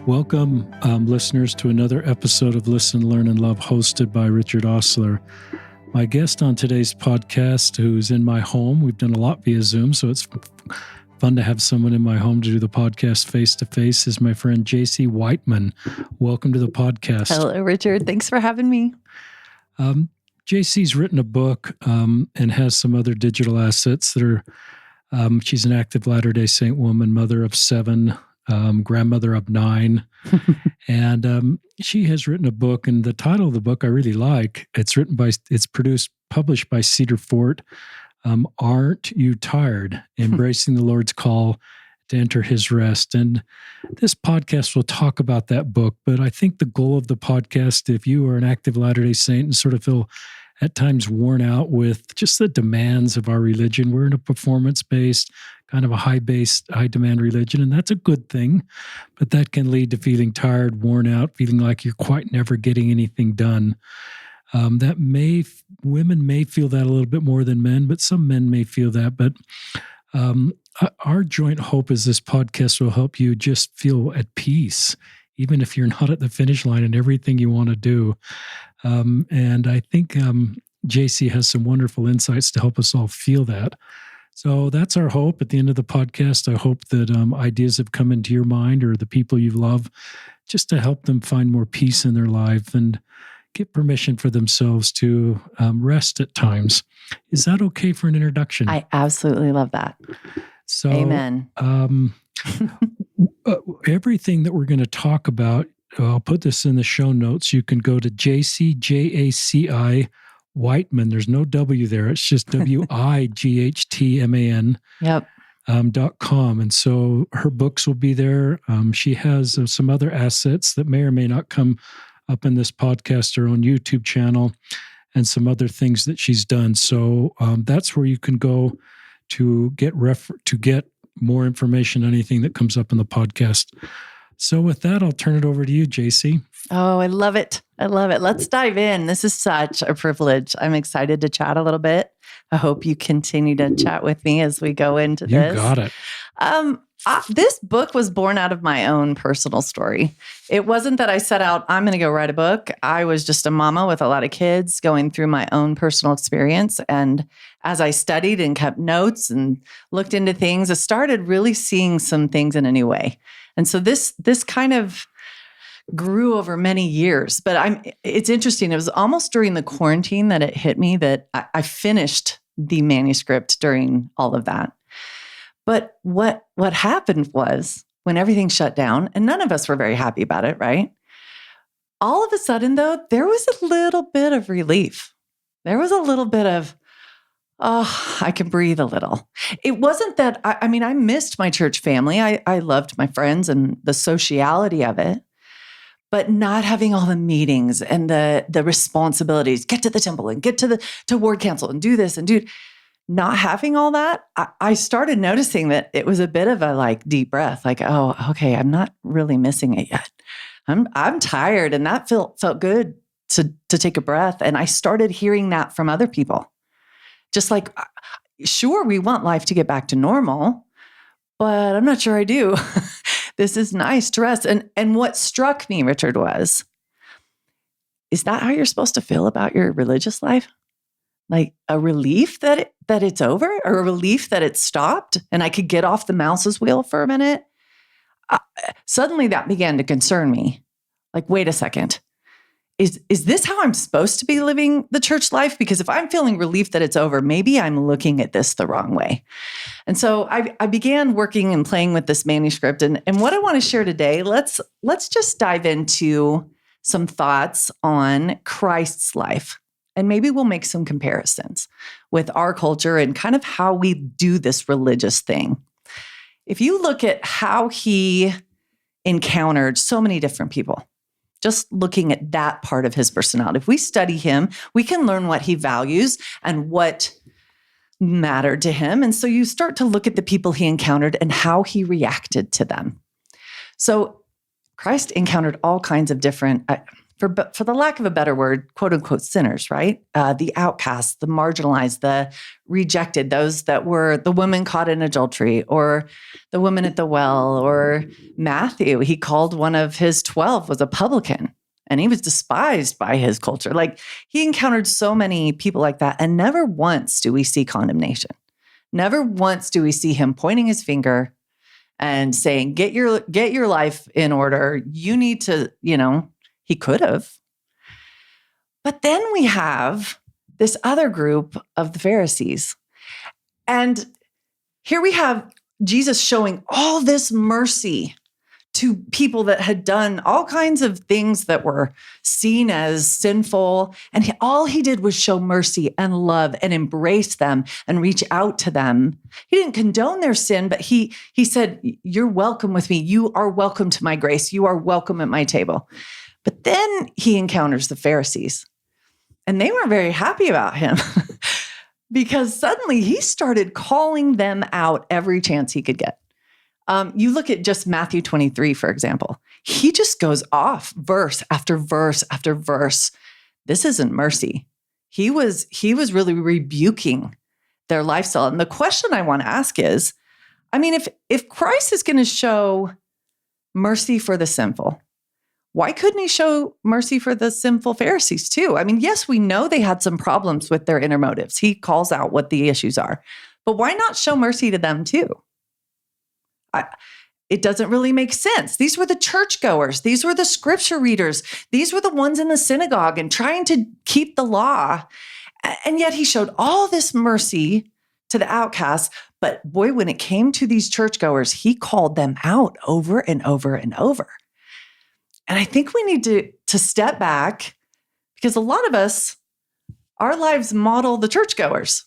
Welcome, listeners, to another episode of Listen, Learn, and Love, hosted by Richard Osler. My guest on today's podcast, who's in my home, we've done a lot via Zoom, so it's fun to have someone in my home to do the podcast face-to-face, is my friend Jaci Wightman. Welcome to the podcast. Hello, Richard. Thanks for having me. Jaci's written a book and has some other digital assets that are, she's an active Latter-day Saint woman, mother of 7, grandmother of 9. And she has written a book, and the title of the book I really like. It's published by Cedar Fort. Aren't You Tired? Embracing the Lord's Call to Enter His Rest. And this podcast will talk about that book, but I think the goal of the podcast, if you are an active Latter-day Saint and sort of feel at times worn out with just the demands of our religion, we're in a performance-based, kind of a high-demand religion, and that's a good thing, but that can lead to feeling tired, worn out, feeling like you're quite never getting anything done. Women may feel that a little bit more than men, but some men may feel that. But our joint hope is this podcast will help you just feel at peace, even if you're not at the finish line in everything you want to do. And I think Jaci has some wonderful insights to help us all feel that. So that's our hope. At the end of the podcast, I hope that ideas have come into your mind or the people you love, just to help them find more peace in their life and get permission for themselves to rest at times. Is that okay for an introduction? I absolutely love that. So, amen. Everything that we're going to talk about, I'll put this in the show notes. You can go to Jaci, Jaci Wightman. There's no W there. It's just WIGHTMAN. Yep. .com. And so her books will be there. She has some other assets that may or may not come up in this podcast, her own YouTube channel, and some other things that she's done. So that's where you can go to get more information on anything that comes up in the podcast. So with that, I'll turn it over to you, Jaci. Oh, I love it. I love it. Let's dive in. This is such a privilege. I'm excited to chat a little bit. I hope you continue to chat with me as we go into this. You got it. This book was born out of my own personal story. It wasn't that I set out, I'm going to go write a book. I was just a mama with a lot of kids going through my own personal experience. And as I studied and kept notes and looked into things, I started really seeing some things in a new way. And so this kind of grew over many years. But it's interesting. It was almost during the quarantine that it hit me that I finished the manuscript during all of that. But what happened was when everything shut down, and none of us were very happy about it, right? All of a sudden, though, there was a little bit of relief. There was a little bit of, oh, I can breathe a little. It wasn't that, I missed my church family. I loved my friends and the sociality of it, but not having all the meetings and the responsibilities, get to the temple and get to ward council and do this and do, not having all that, I started noticing that it was a bit of a deep breath, oh, okay, I'm not really missing it yet. I'm tired, and that felt good to take a breath. And I started hearing that from other people. Just sure, we want life to get back to normal, but I'm not sure I do. This is nice to rest. And what struck me, Richard, is that how you're supposed to feel about your religious life? Like a relief that it's over, or a relief that it stopped and I could get off the mouse's wheel for a minute? Suddenly that began to concern me. Wait a second. Is this how I'm supposed to be living the church life? Because if I'm feeling relief that it's over, maybe I'm looking at this the wrong way. And so I began working and playing with this manuscript. And what I want to share today, let's just dive into some thoughts on Christ's life. And maybe we'll make some comparisons with our culture and kind of how we do this religious thing. If you look at how he encountered so many different people, just looking at that part of his personality, if we study him, we can learn what he values and what mattered to him. And so you start to look at the people he encountered and how he reacted to them. So Christ encountered all kinds of different, for the lack of a better word, quote unquote sinners, right? The outcasts, the marginalized, the rejected, those that were the woman caught in adultery, or the woman at the well, or Matthew. He called one of his 12 was a publican, and he was despised by his culture. Like, he encountered so many people like that, and never once do we see condemnation. Never once do we see him pointing his finger and saying, get your life in order. You need to, he could have. But then we have this other group of the Pharisees. And here we have Jesus showing all this mercy to people that had done all kinds of things that were seen as sinful. And all he did was show mercy and love and embrace them and reach out to them. He didn't condone their sin, but he said, you're welcome with me. You are welcome to my grace. You are welcome at my table. But then he encounters the Pharisees, and they weren't very happy about him because suddenly he started calling them out every chance he could get. You look at just Matthew 23, for example. He just goes off verse after verse after verse. This isn't mercy. He was really rebuking their lifestyle. And the question I want to ask is, if Christ is going to show mercy for the sinful, why couldn't he show mercy for the sinful Pharisees too? Yes, we know they had some problems with their inner motives. He calls out what the issues are, but why not show mercy to them too? It doesn't really make sense. These were the churchgoers. These were the scripture readers. These were the ones in the synagogue and trying to keep the law. And yet he showed all this mercy to the outcasts. But boy, when it came to these churchgoers, he called them out over and over and over. And I think we need to step back, because a lot of us, our lives model the churchgoers.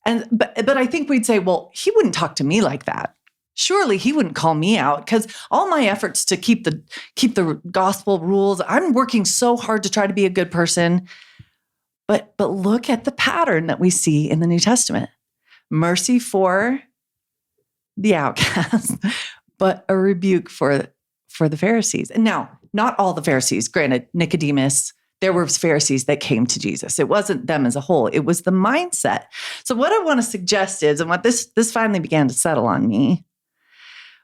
But I think we'd say, well, he wouldn't talk to me like that. Surely he wouldn't call me out, because all my efforts to keep the gospel rules, I'm working so hard to try to be a good person. But look at the pattern that we see in the New Testament. Mercy for the outcast, but a rebuke for the Pharisees. And now, not all the Pharisees. Granted, Nicodemus, there were Pharisees that came to Jesus. It wasn't them as a whole. It was the mindset. So what I want to suggest is, and what this finally began to settle on me,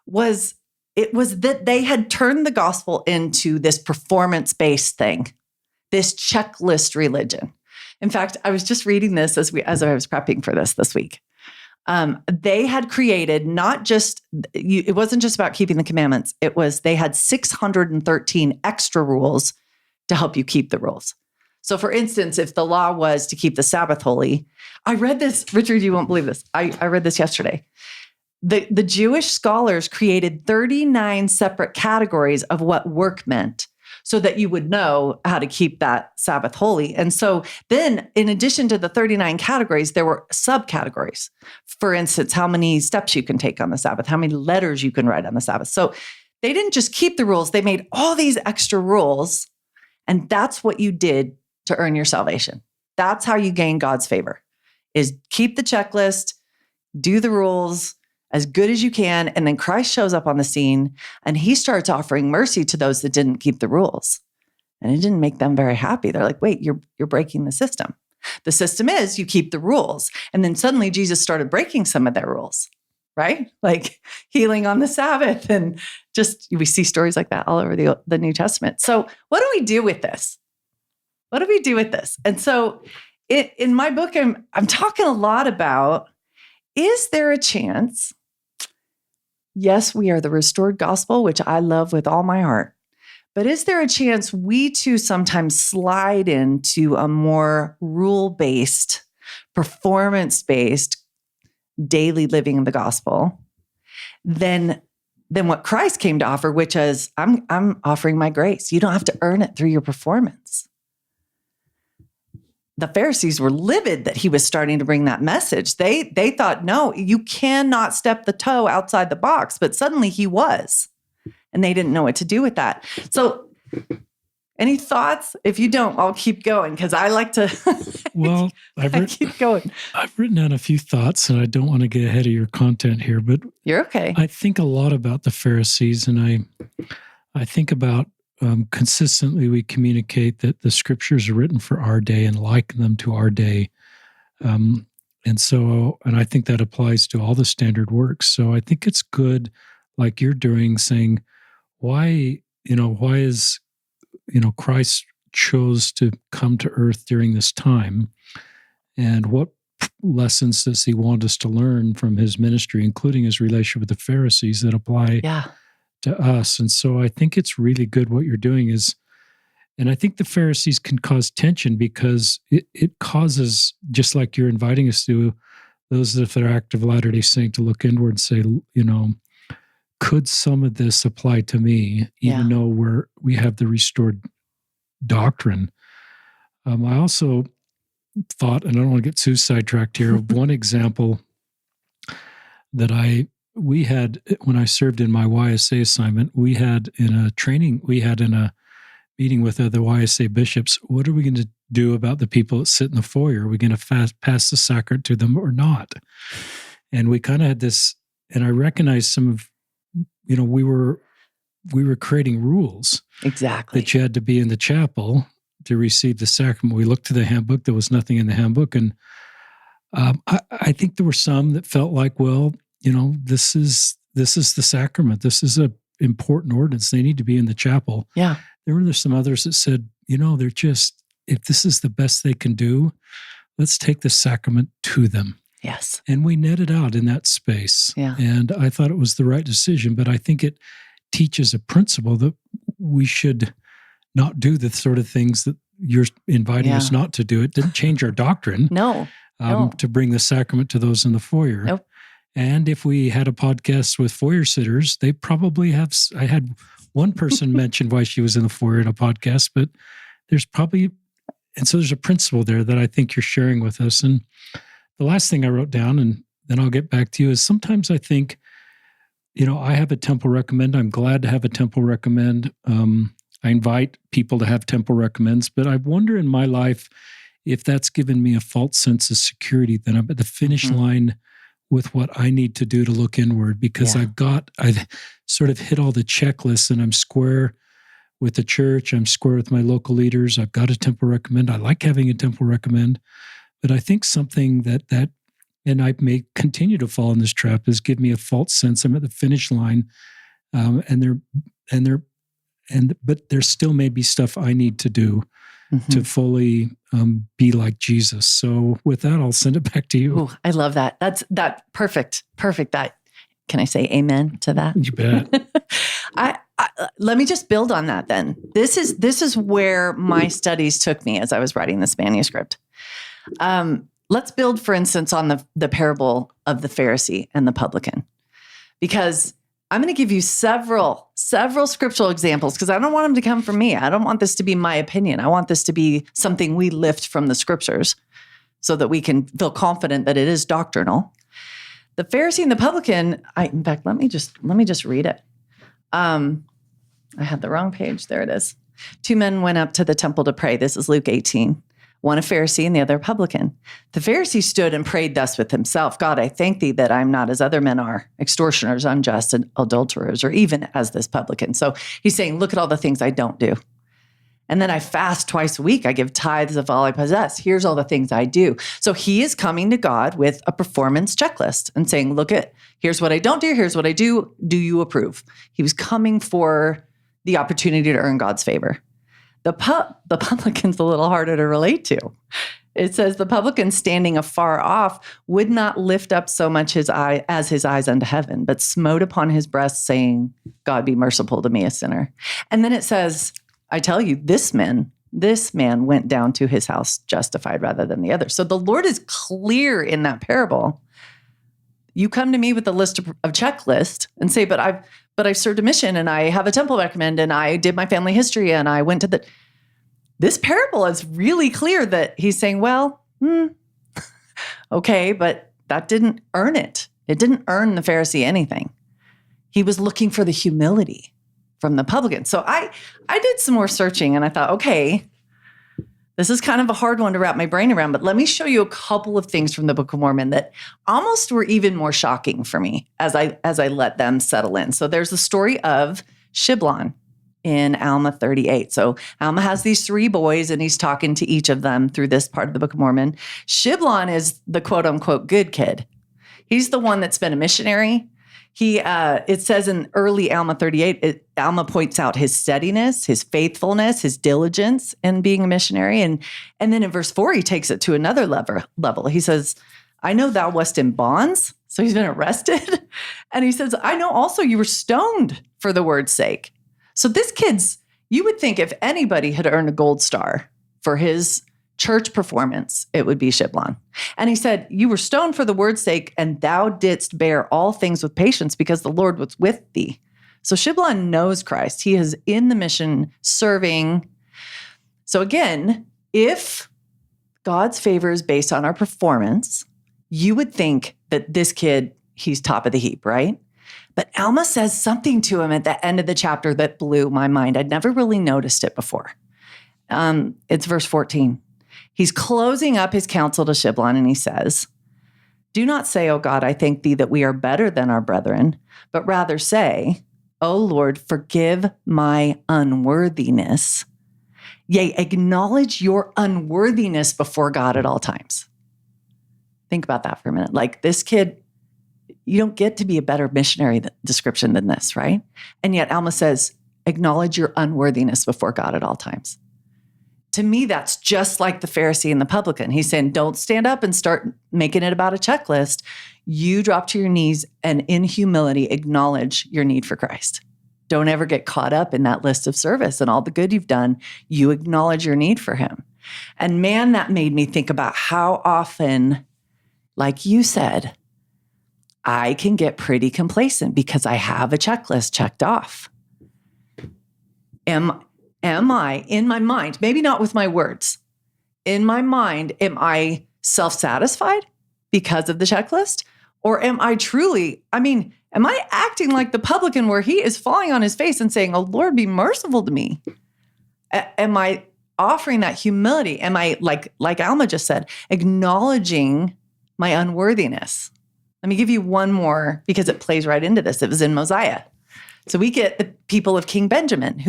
was that they had turned the gospel into this performance-based thing, this checklist religion. In fact, I was just reading this as I was prepping for this week. They had created it wasn't just about keeping the commandments. They had 613 extra rules to help you keep the rules. So for instance, if the law was to keep the Sabbath holy, I read this, Richard, you won't believe this. I read this yesterday. The Jewish scholars created 39 separate categories of what work meant, so that you would know how to keep that Sabbath holy. And so then, in addition to the 39 categories, there were subcategories. For instance, how many steps you can take on the Sabbath, how many letters you can write on the Sabbath. So they didn't just keep the rules, they made all these extra rules. And that's what you did to earn your salvation. That's how you gain God's favor, is keep the checklist, do the rules as good as you can. And then Christ shows up on the scene and he starts offering mercy to those that didn't keep the rules. And it didn't make them very happy. They're like, wait, you're breaking the system. The system is you keep the rules. And then suddenly Jesus started breaking some of their rules, right? Like healing on the Sabbath. And we see stories like that all over the New Testament. So what do we do with this? What do we do with this? And so in my book, I'm talking a lot about, is there a chance? Yes, we are the restored gospel, which I love with all my heart. But is there a chance we too sometimes slide into a more rule-based, performance-based daily living of the gospel than what Christ came to offer, which is, I'm offering my grace. You don't have to earn it through your performance. The Pharisees were livid that he was starting to bring that message. They thought, no, you cannot step the toe outside the box. But suddenly he was, and they didn't know what to do with that. So any thoughts? If you don't, I'll keep going, because I like to Well, I keep going. I've written down a few thoughts, and I don't want to get ahead of your content here, but You're okay. I think a lot about the Pharisees, and I think about consistently we communicate that the scriptures are written for our day and liken them to our day. And I think that applies to all the standard works. So I think it's good, like you're doing, saying, why is, Christ chose to come to earth during this time, and what lessons does he want us to learn from his ministry, including his relationship with the Pharisees, that apply to us. And so I think it's really good what you're doing is, and I think the Pharisees can cause tension because it causes, just like you're inviting us to, those that are active Latter-day Saint to look inward and say, could some of this apply to me, even though we have the restored doctrine? I also thought, and I don't want to get too sidetracked here, one example that we had when I served in my YSA assignment, we had in a meeting with other YSA bishops, what are we going to do about the people that sit in the foyer? Are we going to pass the sacrament to them or not? And we kind of had this, and I recognized some of, we were creating rules. Exactly. That you had to be in the chapel to receive the sacrament. We looked to the handbook. There was nothing in the handbook. And I think there were some that felt like, well, this is the sacrament. This is a important ordinance. They need to be in the chapel. Yeah. There were some others that said, they're just, if this is the best they can do, let's take the sacrament to them. Yes. And we netted out in that space. Yeah. And I thought it was the right decision, but I think it teaches a principle that we should not do the sort of things that you're inviting us not to do. It didn't change our doctrine. No. To bring the sacrament to those in the foyer. Nope. And if we had a podcast with foyer sitters, they probably have. I had one person mention why she was in the foyer in a podcast, but there's probably, and so there's a principle there that I think you're sharing with us. And the last thing I wrote down, and then I'll get back to you, is sometimes I think, I have a temple recommend. I'm glad to have a temple recommend. I invite people to have temple recommends, but I wonder in my life if that's given me a false sense of security, that I'm at the finish line with what I need to do to look inward, because I've sort of hit all the checklists and I'm square with the church. I'm square with my local leaders. I've got a temple recommend. I like having a temple recommend, but I think something that, and I may continue to fall in this trap, is give me a false sense I'm at the finish line. But there still may be stuff I need to do to fully be like Jesus. So with that, I'll send it back to you. Ooh, I love that. That's perfect. Perfect. Can I say amen to that? You bet. Let me just build on that then. This is where my studies took me as I was writing this manuscript. Let's build, for instance, on the parable of the Pharisee and the publican, because I'm going to give you several scriptural examples, because I don't want them to come from me. I don't want this to be my opinion. I want this to be something we lift from the scriptures so that we can feel confident that it is doctrinal. The Pharisee and the publican, in fact, let me just read it. I had the wrong page. There it is. 2 men went up to the temple to pray. This is Luke 18. One a Pharisee and the other a publican. The Pharisee stood and prayed thus with himself, God, I thank thee that I'm not as other men are, extortioners, unjust, and adulterers, or even as this publican. So he's saying, look at all the things I don't do. And then I fast twice a week. I give tithes of all I possess. Here's all the things I do. So he is coming to God with a performance checklist and saying, here's what I don't do. Here's what I do. Do you approve? He was coming for the opportunity to earn God's favor. The publican's a little harder to relate to. It says the publican, standing afar off, would not lift up so much his eyes unto heaven, but smote upon his breast, saying, God, be merciful to me, a sinner. And then it says, I tell you, this man went down to his house justified rather than the other. So the Lord is clear in that parable. You come to me with a list of checklist and say, but I've served a mission and I have a temple recommend and I did my family history and I went to this parable is really clear that he's saying, well, okay, but that didn't earn it. It didn't earn the Pharisee anything. He was looking for the humility from the publican. So I did some more searching and I thought, okay, this is kind of a hard one to wrap my brain around, but let me show you a couple of things from the Book of Mormon that almost were even more shocking for me as I let them settle in. So there's the story of Shiblon. in Alma 38. So Alma has these 3 boys, and he's talking to each of them through this part of the Book of Mormon. Shiblon is the quote unquote good kid. He's the one that's been a missionary. It says in early Alma 38, Alma points out his steadiness, his faithfulness, his diligence in being a missionary. And then in verse 4, he takes it to another level. He says, I know thou wast in bonds. So he's been arrested. And he says, I know also you were stoned for the word's sake. So this kid's, you would think if anybody had earned a gold star for his church performance, it would be Shiblon. And he said, you were stoned for the word's sake, and thou didst bear all things with patience because the Lord was with thee. So Shiblon knows Christ. He is in the mission serving. So again, if God's favor is based on our performance, you would think that this kid, he's top of the heap, right? But Alma says something to him at the end of the chapter that blew my mind. I'd never really noticed it before. It's verse 14. He's closing up his counsel to Shiblon, and he says, do not say, O God, I thank thee that we are better than our brethren, but rather say, O Lord, forgive my unworthiness. Yea, acknowledge your unworthiness before God at all times. Think about that for a minute. Like this kid, you don't get to be a better missionary description than this, right? And yet Alma says, acknowledge your unworthiness before God at all times. To me, that's just like the Pharisee and the publican. He's saying, don't stand up and start making it about a checklist. You drop to your knees and in humility acknowledge your need for Christ. Don't ever get caught up in that list of service and all the good you've done. You acknowledge your need for him. And man, that made me think about how often, like you said, I can get pretty complacent because I have a checklist checked off. Am I, in my mind, maybe not with my words, in my mind, am I self-satisfied because of the checklist? Or am I truly, am I acting like the publican where he is falling on his face and saying, oh, Lord, be merciful to me? Am I offering that humility? Am I, like Alma just said, acknowledging my unworthiness? Let me give you one more because it plays right into this. It was in Mosiah. So we get the people of King Benjamin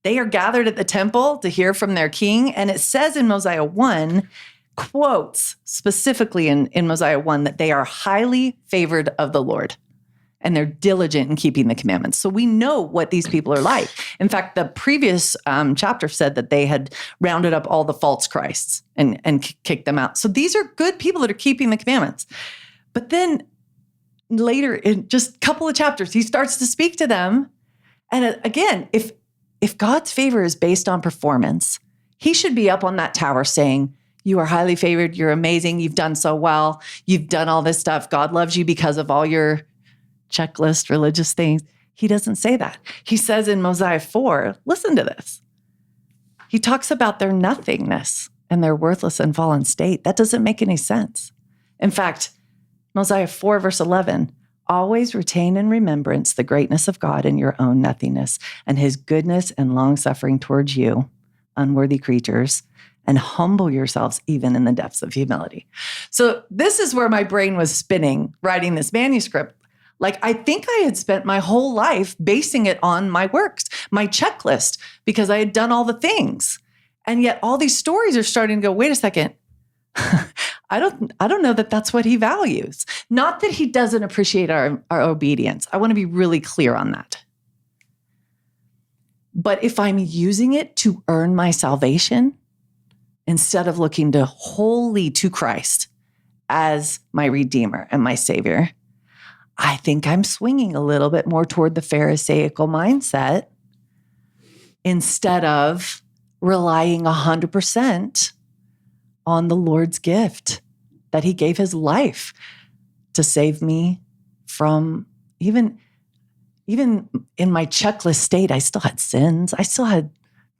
they are gathered at the temple to hear from their king. And it says in Mosiah 1, quotes specifically in Mosiah 1 that they are highly favored of the Lord and they're diligent in keeping the commandments. So we know what these people are like. In fact, the previous chapter said that they had rounded up all the false Christs and kicked them out. So these are good people that are keeping the commandments. But then later, in just a couple of chapters, he starts to speak to them. And again, if God's favor is based on performance, he should be up on that tower saying, you are highly favored, you're amazing, you've done so well, you've done all this stuff, God loves you because of all your checklist religious things. He doesn't say that. He says in Mosiah 4, listen to this. He talks about their nothingness and their worthless and fallen state. That doesn't make any sense. In fact, Mosiah 4, verse 11, always retain in remembrance the greatness of God in your own nothingness and his goodness and long-suffering towards you, unworthy creatures, and humble yourselves even in the depths of humility. So this is where my brain was spinning writing this manuscript. Like, I think I had spent my whole life basing it on my works, my checklist, because I had done all the things. And yet all these stories are starting to go, wait a second. I don't know that that's what he values. Not that he doesn't appreciate our obedience. I want to be really clear on that. But if I'm using it to earn my salvation, instead of looking wholly to Christ as my Redeemer and my Savior, I think I'm swinging a little bit more toward the Pharisaical mindset instead of relying 100% on the Lord's gift that he gave his life to save me from even in my checklist state. I still had sins. I still had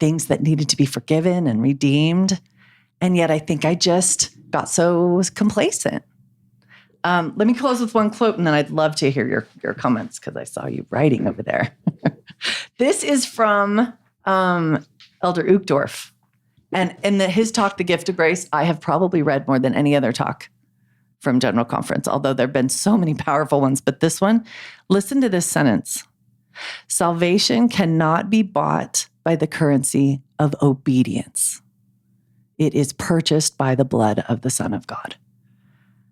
things that needed to be forgiven and redeemed. And yet I think I just got so complacent. Let me close with one quote, and then I'd love to hear your comments because I saw you writing over there. This is from Elder Uchtdorf. And in his talk, The Gift of Grace, I have probably read more than any other talk from General Conference, although there have been so many powerful ones. But this one, listen to this sentence. Salvation cannot be bought by the currency of obedience. It is purchased by the blood of the Son of God.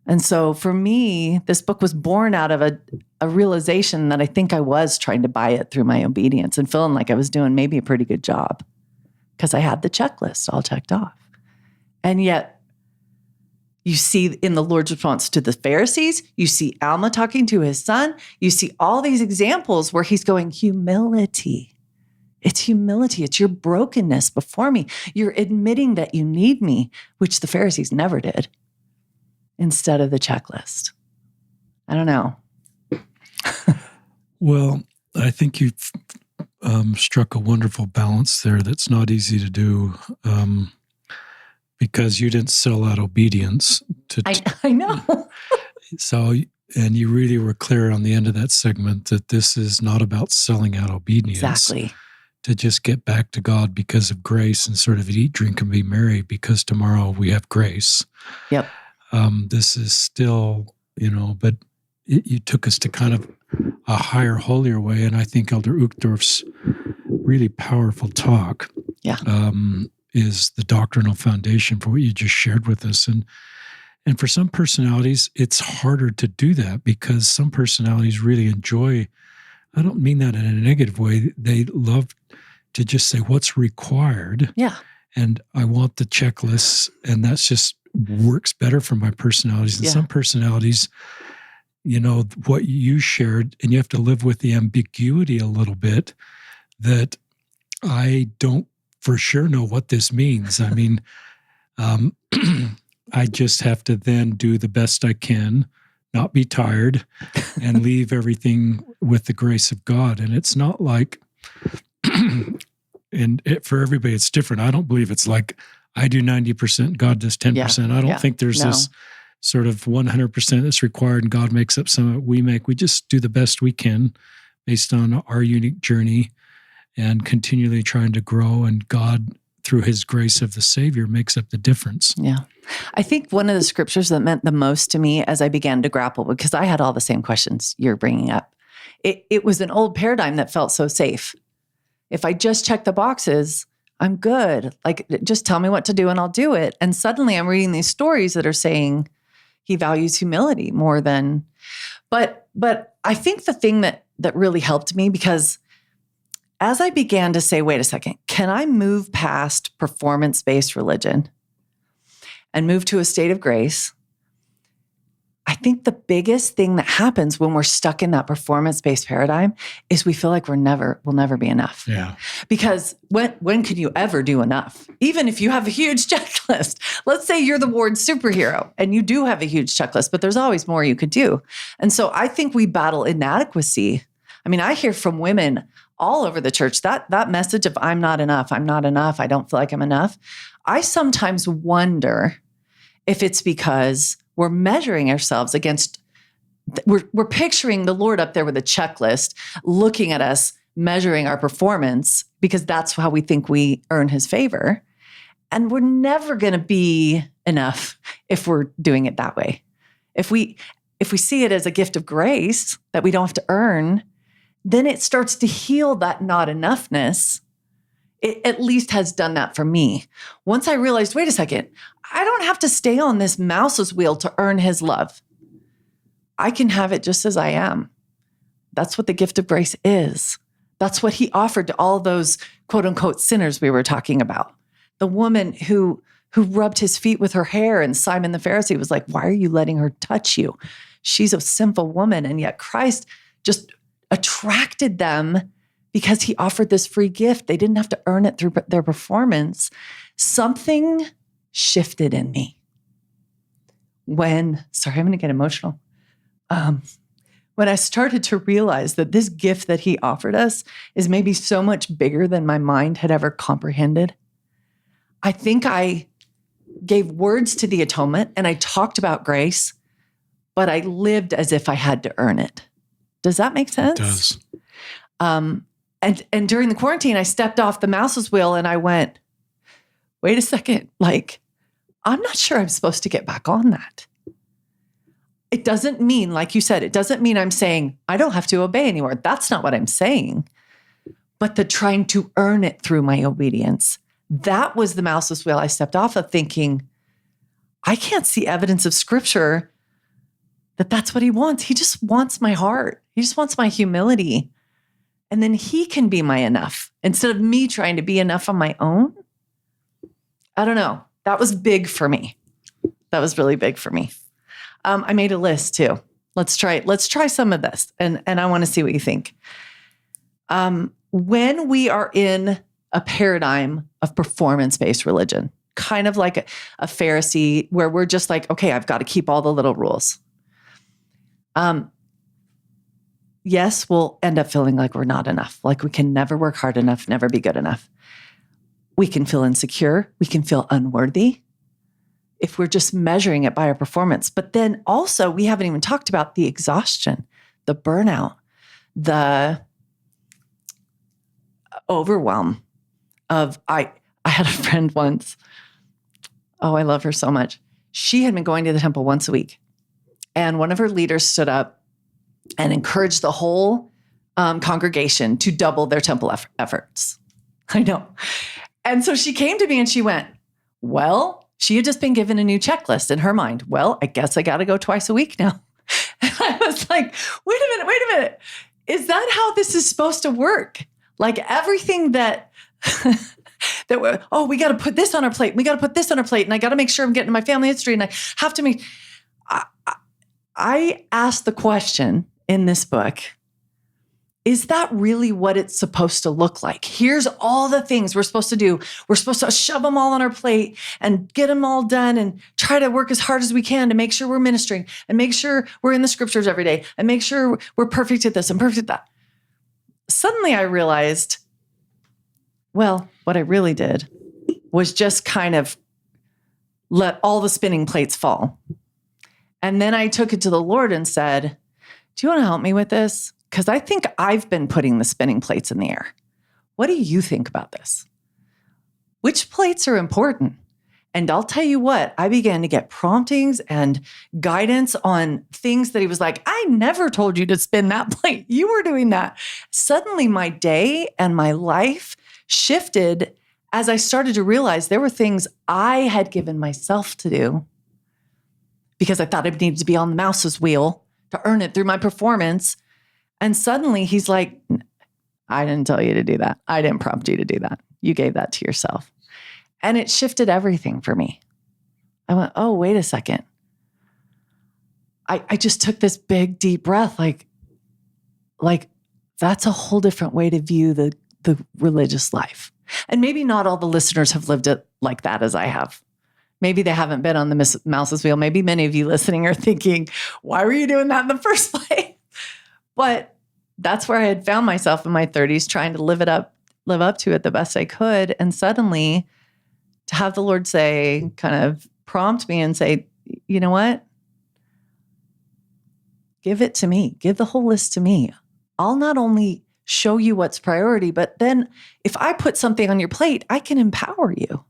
And so for me, this book was born out of a realization that I think I was trying to buy it through my obedience and feeling like I was doing maybe a pretty good job because I had the checklist all checked off. And yet, you see in the Lord's response to the Pharisees, you see Alma talking to his son, you see all these examples where he's going, humility. It's humility. It's your brokenness before me. You're admitting that you need me, which the Pharisees never did, instead of the checklist. I don't know. Well, I think you've struck a wonderful balance there that's not easy to do because you didn't sell out obedience. I know. So, and you really were clear on the end of that segment that this is not about selling out obedience. Exactly. To just get back to God because of grace and sort of eat, drink, and be merry because tomorrow we have grace. Yep. This is still, but you took us to kind of a higher, holier way. And I think Elder Uchtdorf's really powerful talk is the doctrinal foundation for what you just shared with us. And for some personalities, it's harder to do that because some personalities really enjoy, I don't mean that in a negative way, they love to just say what's required. Yeah. And I want the checklists, and that's just works better for my personalities. And some personalities, what you shared, and you have to live with the ambiguity a little bit that I don't for sure know what this means. I mean, I just have to then do the best I can, not be tired, and leave everything with the grace of God. And it's not like, for everybody, it's different. I don't believe it's like I do 90%, God does 10%. I don't think there's this sort of 100% that's required and God makes up some of it we make. We just do the best we can based on our unique journey and continually trying to grow, and God, through his grace of the Savior, makes up the difference. Yeah. I think one of the scriptures that meant the most to me as I began to grapple, because I had all the same questions you're bringing up, it was an old paradigm that felt so safe. If I just check the boxes, I'm good. Like, just tell me what to do and I'll do it. And suddenly I'm reading these stories that are saying he values humility more than, but I think the thing that really helped me, because as I began to say, wait a second, can I move past performance-based religion and move to a state of grace? I think the biggest thing that happens when we're stuck in that performance-based paradigm is we feel like we'll never be enough. Yeah. Because when can you ever do enough? Even if you have a huge checklist. Let's say you're the ward superhero and you do have a huge checklist, but there's always more you could do. And so I think we battle inadequacy. I mean, I hear from women all over the church that message of I'm not enough, I don't feel like I'm enough. I sometimes wonder if it's because we're measuring ourselves against, we're picturing the Lord up there with a checklist, looking at us, measuring our performance, because that's how we think we earn his favor. And we're never going to be enough if we're doing it that way. If we see it as a gift of grace that we don't have to earn, then it starts to heal that not enoughness. It at least has done that for me. Once I realized, wait a second, I don't have to stay on this mouse's wheel to earn his love. I can have it just as I am. That's what the gift of grace is. That's what he offered to all those quote unquote sinners we were talking about. The woman who rubbed his feet with her hair, and Simon the Pharisee was like, why are you letting her touch you? She's a sinful woman. And yet Christ just attracted them because he offered this free gift. They didn't have to earn it through their performance. Something shifted in me sorry, I'm going to get emotional. When I started to realize that this gift that he offered us is maybe so much bigger than my mind had ever comprehended. I think I gave words to the atonement and I talked about grace, but I lived as if I had to earn it. Does that make sense? It does. And during the quarantine, I stepped off the mouse's wheel and I went, wait a second, like, I'm not sure I'm supposed to get back on that. It doesn't mean, like you said, it doesn't mean I'm saying I don't have to obey anymore. That's not what I'm saying. But the trying to earn it through my obedience, that was the mouse's wheel I stepped off of, thinking, I can't see evidence of scripture that that's what he wants. He just wants my heart. He just wants my humility. And then he can be my enough instead of me trying to be enough on my own. I don't know. That was big for me. That was really big for me. I made a list too. Let's try some of this. And I want to see what you think. When we are in a paradigm of performance-based religion, kind of like a Pharisee, where we're just like, okay, I've got to keep all the little rules. Yes, we'll end up feeling like we're not enough, like we can never work hard enough, never be good enough. We can feel insecure. We can feel unworthy if we're just measuring it by our performance. But then also, we haven't even talked about the exhaustion, the burnout, the overwhelm of, I had a friend once. Oh, I love her so much. She had been going to the temple once a week. And one of her leaders stood up and encouraged the whole congregation to double their temple efforts. I know. And so she came to me and she went, well, she had just been given a new checklist in her mind. Well, I guess I got to go twice a week now. And I was like, wait a minute. Is that how this is supposed to work? Like everything that we got to put this on our plate. We got to put this on our plate. And I got to make sure I'm getting my family history. And I have to make, I asked the question in this book, is that really what it's supposed to look like? Here's all the things we're supposed to do. We're supposed to shove them all on our plate and get them all done and try to work as hard as we can to make sure we're ministering and make sure we're in the scriptures every day and make sure we're perfect at this and perfect at that. Suddenly I realized, well, what I really did was just kind of let all the spinning plates fall. And then I took it to the Lord and said, do you want to help me with this? Because I think I've been putting the spinning plates in the air. What do you think about this? Which plates are important? And I'll tell you what, I began to get promptings and guidance on things that he was like, I never told you to spin that plate. You were doing that. Suddenly my day and my life shifted as I started to realize there were things I had given myself to do because I thought I needed to be on the mouse's wheel to earn it through my performance. And suddenly he's like, I didn't tell you to do that. I didn't prompt you to do that. You gave that to yourself. And it shifted everything for me. I went, oh, wait a second. I just took this big, deep breath, like that's a whole different way to view the religious life. And maybe not all the listeners have lived it like that as I have. Maybe they haven't been on the mouse's wheel. Maybe many of you listening are thinking, why were you doing that in the first place? But that's where I had found myself in my 30s, trying to live up to it the best I could. And suddenly to have the Lord say, kind of prompt me and say, you know what? Give it to me. Give the whole list to me. I'll not only show you what's priority, but then if I put something on your plate, I can empower you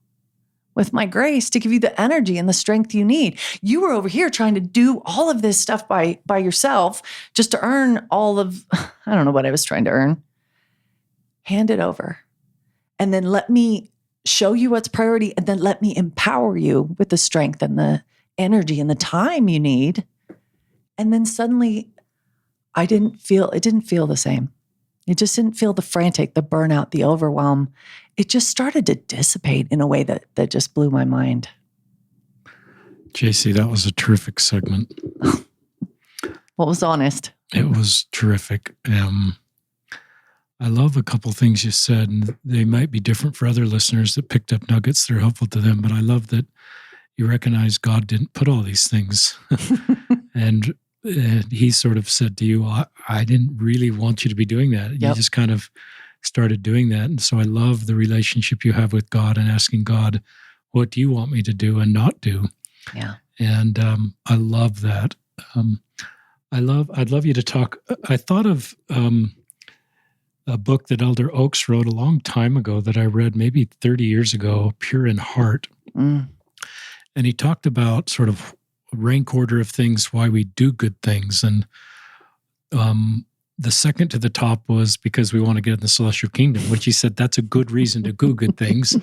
with my grace to give you the energy and the strength you need. You were over here trying to do all of this stuff by yourself just to earn all of, I don't know what I was trying to earn. Hand it over. And then let me show you what's priority. And then let me empower you with the strength and the energy and the time you need. And then suddenly it didn't feel the same. It just didn't feel the frantic, the burnout, the overwhelm. It just started to dissipate in a way that just blew my mind. Jaci, that was a terrific segment. What was honest? It was terrific. I love a couple things you said, and they might be different for other listeners that picked up nuggets that are helpful to them, but I love that you recognize God didn't put all these things. And he sort of said to you, I didn't really want you to be doing that. Yep. You just kind of started doing that. And so I love the relationship you have with God and asking God, what do you want me to do and not do? Yeah. And I love that. I'd love you to talk. I thought of a book that Elder Oaks wrote a long time ago that I read maybe 30 years ago, Pure in Heart. Mm. And he talked about sort of rank order of things why we do good things. And the second to the top was because we want to get in the celestial kingdom, which he said that's a good reason to do good things.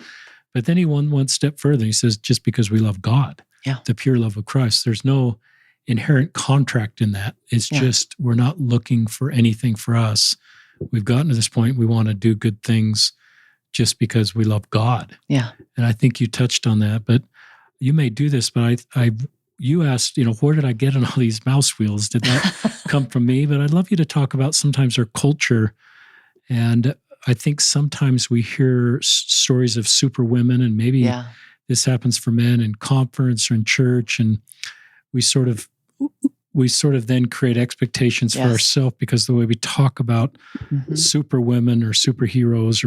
But then he went one step further. He says, just because we love God, the pure love of Christ, there's no inherent contract in that. It's just, we're not looking for anything for us. We've gotten to this point, we want to do good things just because we love God. Yeah. And I think you touched on that, but you may do this, but you asked, where did I get on all these mouse wheels? Did that come from me? But I'd love you to talk about sometimes our culture. And I think sometimes we hear stories of super women, and maybe this happens for men in conference or in church. And we sort of then create expectations for ourselves because the way we talk about super women or superheroes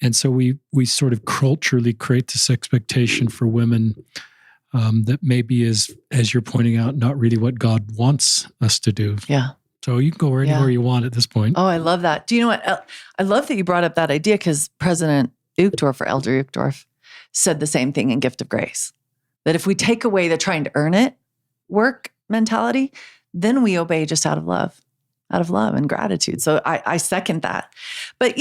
and so we sort of culturally create this expectation for women that maybe is, as you're pointing out, not really what God wants us to do. Yeah. So you can go anywhere you want at this point. Oh, I love that. Do you know what? I love that you brought up that idea because President Uchtdorf, or Elder Uchtdorf, said the same thing in Gift of Grace. That if we take away the trying to earn it work mentality, then we obey just out of love and gratitude. So I second that. But,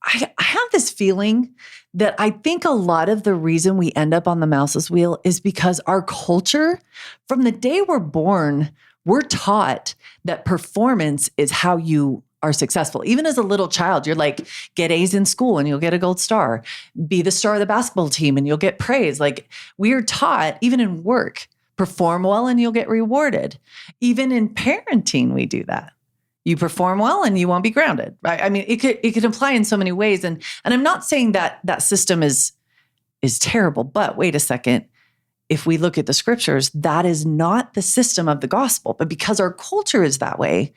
I have this feeling that I think a lot of the reason we end up on the mouse's wheel is because our culture, from the day we're born, we're taught that performance is how you are successful. Even as a little child, you're like, get A's in school and you'll get a gold star. Be the star of the basketball team and you'll get praise. Like, we are taught, even in work, perform well and you'll get rewarded. Even in parenting, we do that. You perform well and you won't be grounded, right? I mean, it could apply in so many ways. And I'm not saying that system is terrible, but wait a second. If we look at the scriptures, that is not the system of the gospel. But because our culture is that way,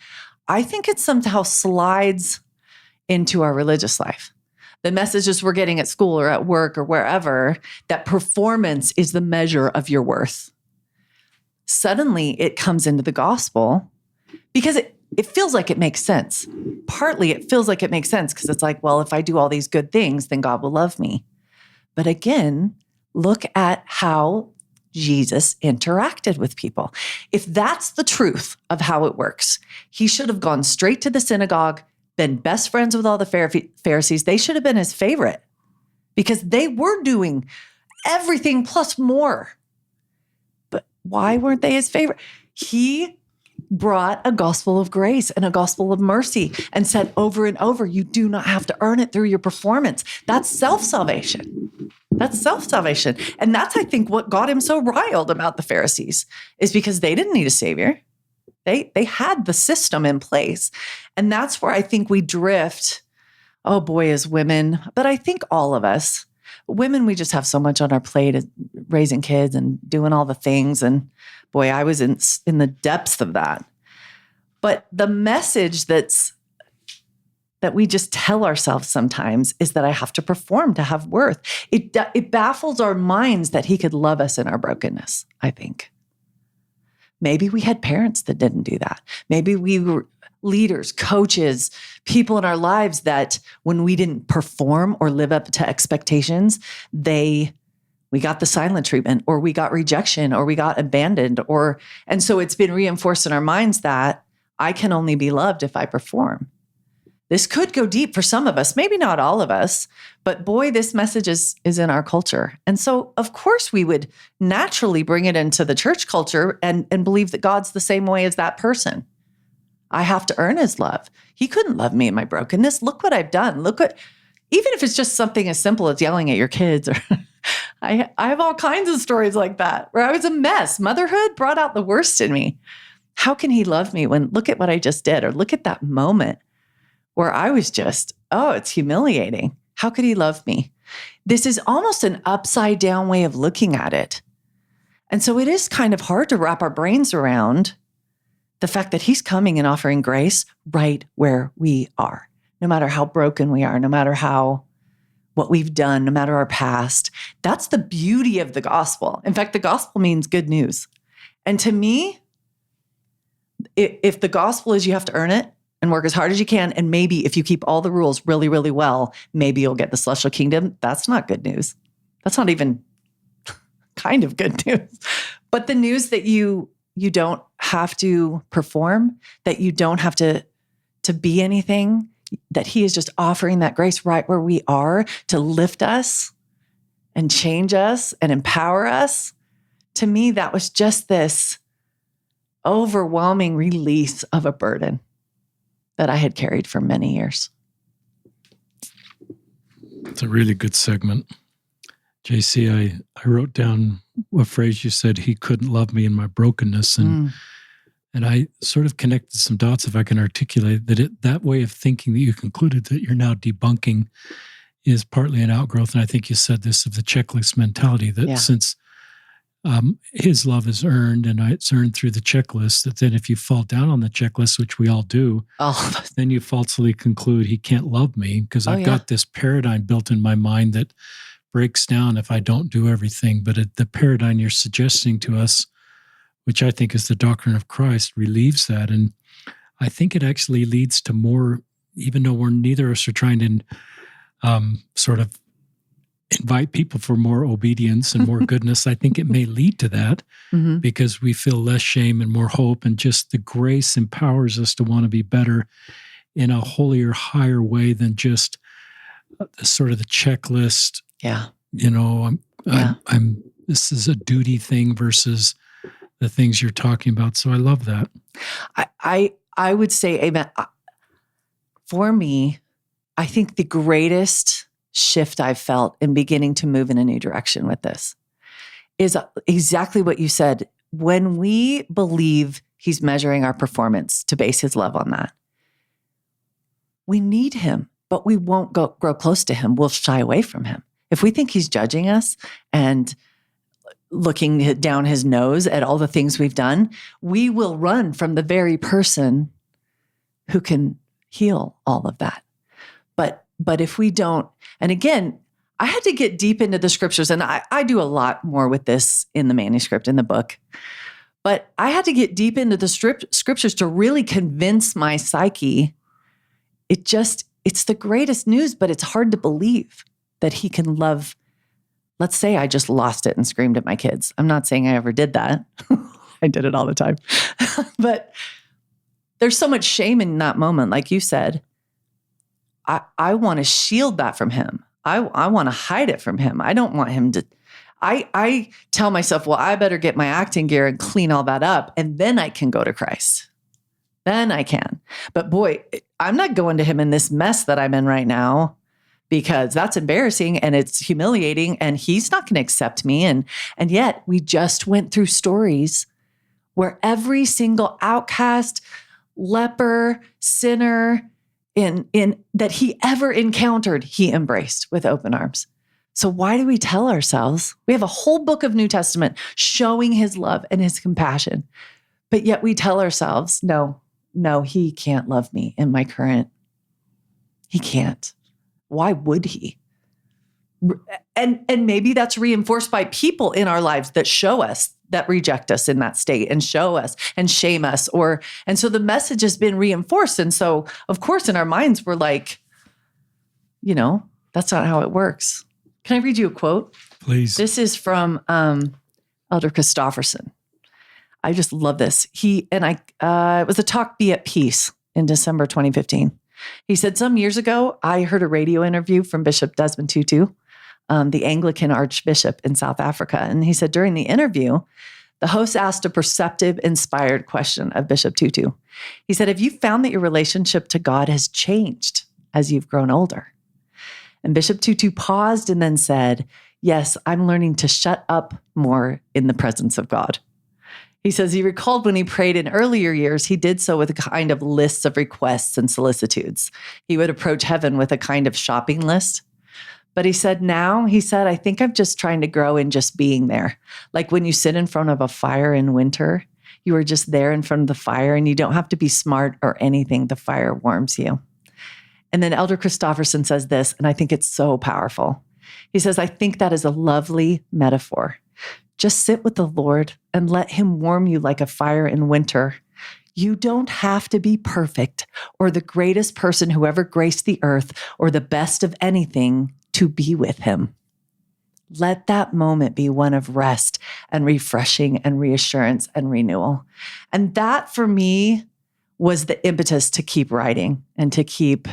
I think it somehow slides into our religious life. The messages we're getting at school or at work or wherever, that performance is the measure of your worth. Suddenly it comes into the gospel because it feels like it makes sense. Partly it feels like it makes sense because it's like, well, if I do all these good things, then God will love me. But again, look at how Jesus interacted with people. If that's the truth of how it works, he should have gone straight to the synagogue, been best friends with all the Pharisees. They should have been his favorite because they were doing everything plus more. But why weren't they his favorite? He brought a gospel of grace and a gospel of mercy and said over and over, you do not have to earn it through your performance. That's self-salvation. That's self-salvation. And that's, I think, what got him so riled about the Pharisees, is because they didn't need a savior. They had the system in place. And that's where I think we drift, oh boy, as women, but I think all of us, women, we just have so much on our plate, raising kids and doing all the things. And boy, I was in the depths of that. But the message that we just tell ourselves sometimes is that I have to perform to have worth. It baffles our minds that he could love us in our brokenness, I think. Maybe we had parents that didn't do that. Maybe we were leaders, coaches, people in our lives that when we didn't perform or live up to expectations, we got the silent treatment, or we got rejection, or we got abandoned, and so it's been reinforced in our minds that I can only be loved if I perform. This could go deep for some of us, maybe not all of us, but boy, this message is in our culture. And so of course we would naturally bring it into the church culture and believe that God's the same way as that person. I have to earn his love. He couldn't love me in my brokenness. Look what I've done. Even if it's just something as simple as yelling at your kids, or I have all kinds of stories like that where I was a mess. Motherhood brought out the worst in me. How can he love me when, look at what I just did, or look at that moment where I was just, it's humiliating. How could he love me? This is almost an upside down way of looking at it. And so it is kind of hard to wrap our brains around the fact that he's coming and offering grace right where we are, no matter how broken we are, no matter what we've done, no matter our past. That's the beauty of the gospel. In fact, the gospel means good news. And to me, if the gospel is you have to earn it and work as hard as you can, and maybe if you keep all the rules really, really well, maybe you'll get the celestial kingdom, that's not good news. That's not even kind of good news. But the news that you don't have to perform, that you don't have to be anything, that he is just offering that grace right where we are to lift us and change us and empower us. To me, that was just this overwhelming release of a burden that I had carried for many years. It's a really good segment. JC, I wrote down a phrase you said, he couldn't love me in my brokenness. And I sort of connected some dots, if I can articulate that way of thinking that you concluded that you're now debunking is partly an outgrowth. And I think you said this of the checklist mentality, that since his love is earned and it's earned through the checklist, that then if you fall down on the checklist, which we all do, then you falsely conclude he can't love me because I've got this paradigm built in my mind that breaks down if I don't do everything. But the paradigm you're suggesting to us, which I think is the doctrine of Christ, relieves that. And I think it actually leads to more, even though neither of us are trying to sort of invite people for more obedience and more goodness. I think it may lead to that because we feel less shame and more hope, and just the grace empowers us to want to be better in a holier, higher way than just sort of the checklist. Yeah. This is a duty thing versus the things you're talking about. So I love that. I would say, amen. For me, I think the greatest shift I've felt in beginning to move in a new direction with this is exactly what you said. When we believe he's measuring our performance to base his love on that, we need him, but we won't grow close to him. We'll shy away from him. If we think he's judging us and looking down his nose at all the things we've done, we will run from the very person who can heal all of that. But if we don't, and again, I had to get deep into the scriptures, and I do a lot more with this in the manuscript, in the book, but I had to get deep into the scriptures to really convince my psyche. It's the greatest news, but it's hard to believe that he can love. Let's say I just lost it and screamed at my kids. I'm not saying I ever did that. I did it all the time. But there's so much shame in that moment, like you said. I want to shield that from him. I want to hide it from him. I don't want him to. I tell myself, well, I better get my acting gear and clean all that up, and then I can go to Christ. Then I can. But boy, I'm not going to him in this mess that I'm in right now, because that's embarrassing and it's humiliating, and he's not going to accept me. And yet we just went through stories where every single outcast, leper, sinner, in that he ever encountered, he embraced with open arms. So why do we tell ourselves? We have a whole book of New Testament showing his love and his compassion, but yet we tell ourselves, no, he can't love me in my current. He can't. Why would he? And maybe that's reinforced by people in our lives that show us, that reject us in that state and show us and shame us, and so the message has been reinforced. And so, of course, in our minds, we're like, that's not how it works. Can I read you a quote? Please. This is from Elder Christofferson. I just love this. It was a talk, Be at Peace, in December 2015. He said, some years ago, I heard a radio interview from Bishop Desmond Tutu, the Anglican Archbishop in South Africa. And he said, during the interview, the host asked a perceptive, inspired question of Bishop Tutu. He said, have you found that your relationship to God has changed as you've grown older? And Bishop Tutu paused and then said, yes, I'm learning to shut up more in the presence of God. He says he recalled when he prayed in earlier years, he did so with a kind of lists of requests and solicitudes. He would approach heaven with a kind of shopping list. But he said, I think I'm just trying to grow in just being there. Like when you sit in front of a fire in winter, you are just there in front of the fire and you don't have to be smart or anything. The fire warms you. And then Elder Christofferson says this, and I think it's so powerful. He says, I think that is a lovely metaphor. Just sit with the Lord and let him warm you like a fire in winter. You don't have to be perfect or the greatest person who ever graced the earth or the best of anything to be with him. Let that moment be one of rest and refreshing and reassurance and renewal. And that for me was the impetus to keep writing and to keep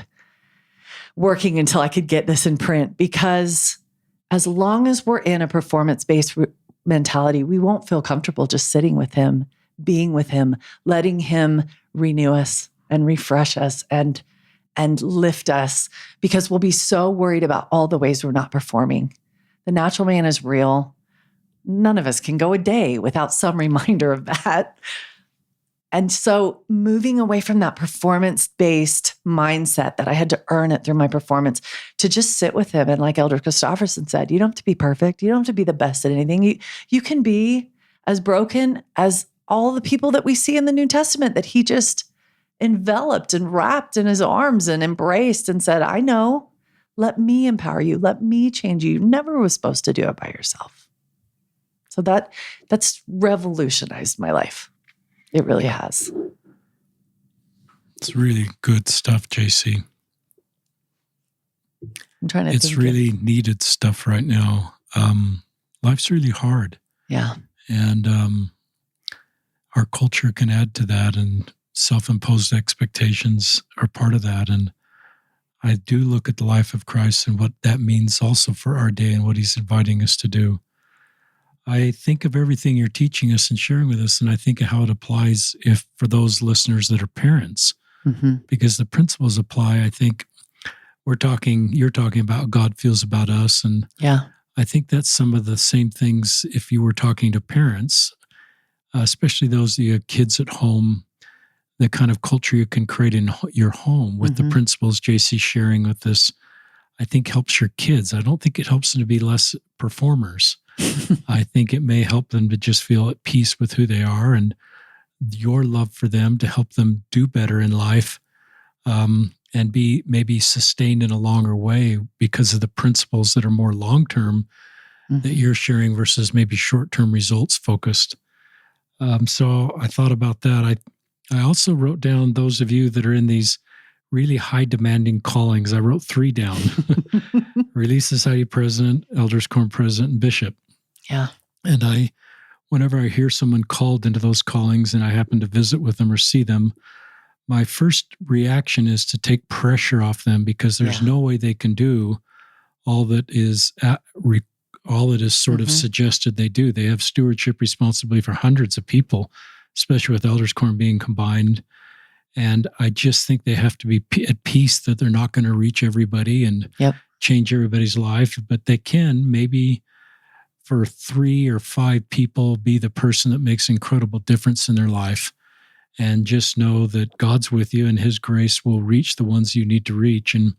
working until I could get this in print. Because as long as we're in a performance-based mentality, we won't feel comfortable just sitting with him, being with him, letting him renew us and refresh us and lift us, because we'll be so worried about all the ways we're not performing. The natural man is real. None of us can go a day without some reminder of that. And so moving away from that performance-based mindset that I had to earn it through my performance to just sit with him. And like Elder Christofferson said, you don't have to be perfect. You don't have to be the best at anything. You can be as broken as all the people that we see in the New Testament that he just enveloped and wrapped in his arms and embraced and said, I know, let me empower you. Let me change you. You never was supposed to do it by yourself. So that's revolutionized my life. It really has. It's really good stuff, Jaci. I'm trying to think. It's really needed stuff right now. Life's really hard. Yeah. And our culture can add to that, and self-imposed expectations are part of that. And I do look at the life of Christ and what that means also for our day and what he's inviting us to do. I think of everything you're teaching us and sharing with us, and I think of how it applies for those listeners that are parents, because the principles apply. I think you're talking about God feels about us, and I think that's some of the same things if you were talking to parents, especially those that you have kids at home, the kind of culture you can create in your home with the principles Jaci's sharing with us, I think helps your kids. I don't think it helps them to be less performers. I think it may help them to just feel at peace with who they are, and your love for them to help them do better in life, and be maybe sustained in a longer way because of the principles that are more long-term that you're sharing versus maybe short-term results focused. So I thought about that. I also wrote down those of you that are in these really high demanding callings. I wrote 3 down: Relief Society president, Elders Quorum president, and bishop. Yeah. And whenever I hear someone called into those callings and I happen to visit with them or see them, my first reaction is to take pressure off them, because there's no way they can do all that is sort of suggested they do. They have stewardship responsibility for hundreds of people, especially with Elders Quorum being combined. And I just think they have to be at peace that they're not going to reach everybody and change everybody's life, but they can maybe for 3 or 5 people be the person that makes an incredible difference in their life. And just know that God's with you and his grace will reach the ones you need to reach. And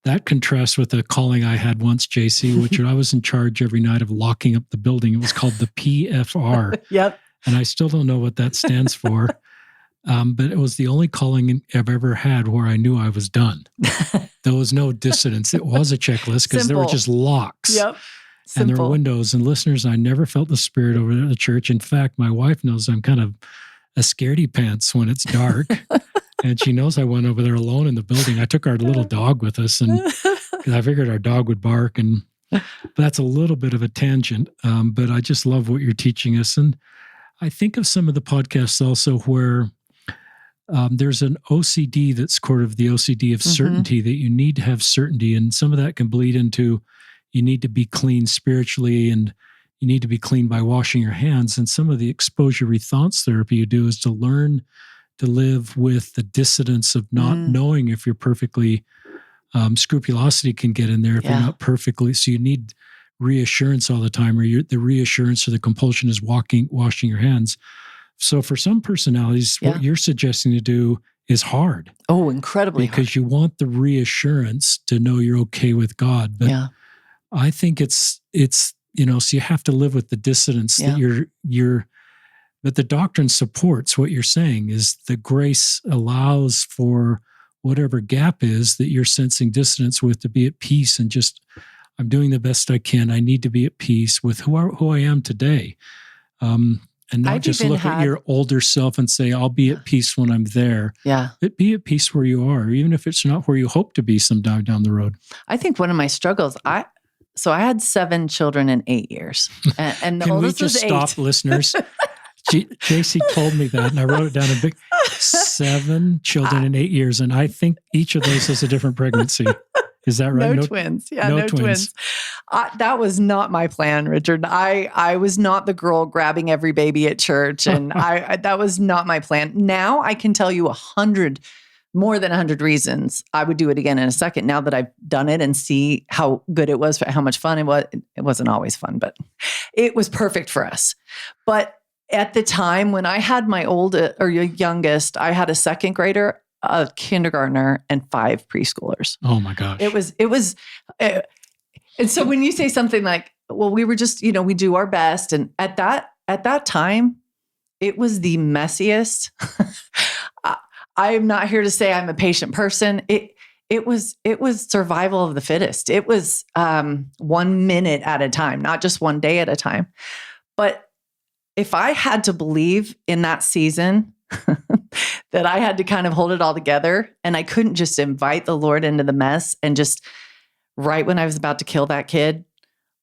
that contrasts with a calling I had once, Jaci, which I was in charge every night of locking up the building. It was called the PFR. And I still don't know what that stands for. But it was the only calling I've ever had where I knew I was done. There was no dissidence. It was a checklist because there were just locks. And there were windows. And listeners, I never felt the spirit over there at the church. In fact, my wife knows I'm kind of a scaredy pants when it's dark. And she knows I went over there alone in the building. I took our little dog with us, and I figured our dog would bark. But that's a little bit of a tangent. But I just love what you're teaching us. And I think of some of the podcasts also where there's an OCD that's sort of the OCD of certainty, that you need to have certainty. And some of that can bleed into you need to be clean spiritually, and you need to be clean by washing your hands. And some of the exposure response therapy you do is to learn to live with the dissidence of not knowing if you're perfectly, scrupulosity can get in there if you're not perfectly. So you need reassurance all the time, or the reassurance or the compulsion is washing your hands. So for some personalities, what you're suggesting to do is hard. Oh, incredibly hard. Because you want the reassurance to know you're okay with God. But I think it's so you have to live with the dissidence that but the doctrine supports what you're saying, is the grace allows for whatever gap is that you're sensing dissonance with to be at peace and just, I'm doing the best I can. I need to be at peace with who I am today. And not just look at your older self and say, I'll be at peace when I'm there. But be at peace where you are, even if it's not where you hope to be sometime down the road. I think one of my struggles, So I had 7 children in 8 years. And the Can we oldest just was 8. stop, listeners? Jaci told me that, and I wrote it down in big. 7 children in 8 years, and I think each of those is a different pregnancy. Is that right? No twins. Yeah, no twins. That was not my plan, Richard. I was not the girl grabbing every baby at church, and that was not my plan. Now I can tell you more than 100 reasons I would do it again in a second. Now that I've done it and see how good it was, how much fun it was. It wasn't always fun, but it was perfect for us. But at the time when I had my youngest, I had a second grader, a kindergartner, and 5 preschoolers. Oh my gosh. It was, and so when you say something like, well, we were just, we do our best. And at that time, it was the messiest. I'm not here to say I'm a patient person. It was survival of the fittest. It was 1 minute at a time, not just 1 day at a time. But if I had to believe in that season that I had to kind of hold it all together, and I couldn't just invite the Lord into the mess and just right when I was about to kill that kid,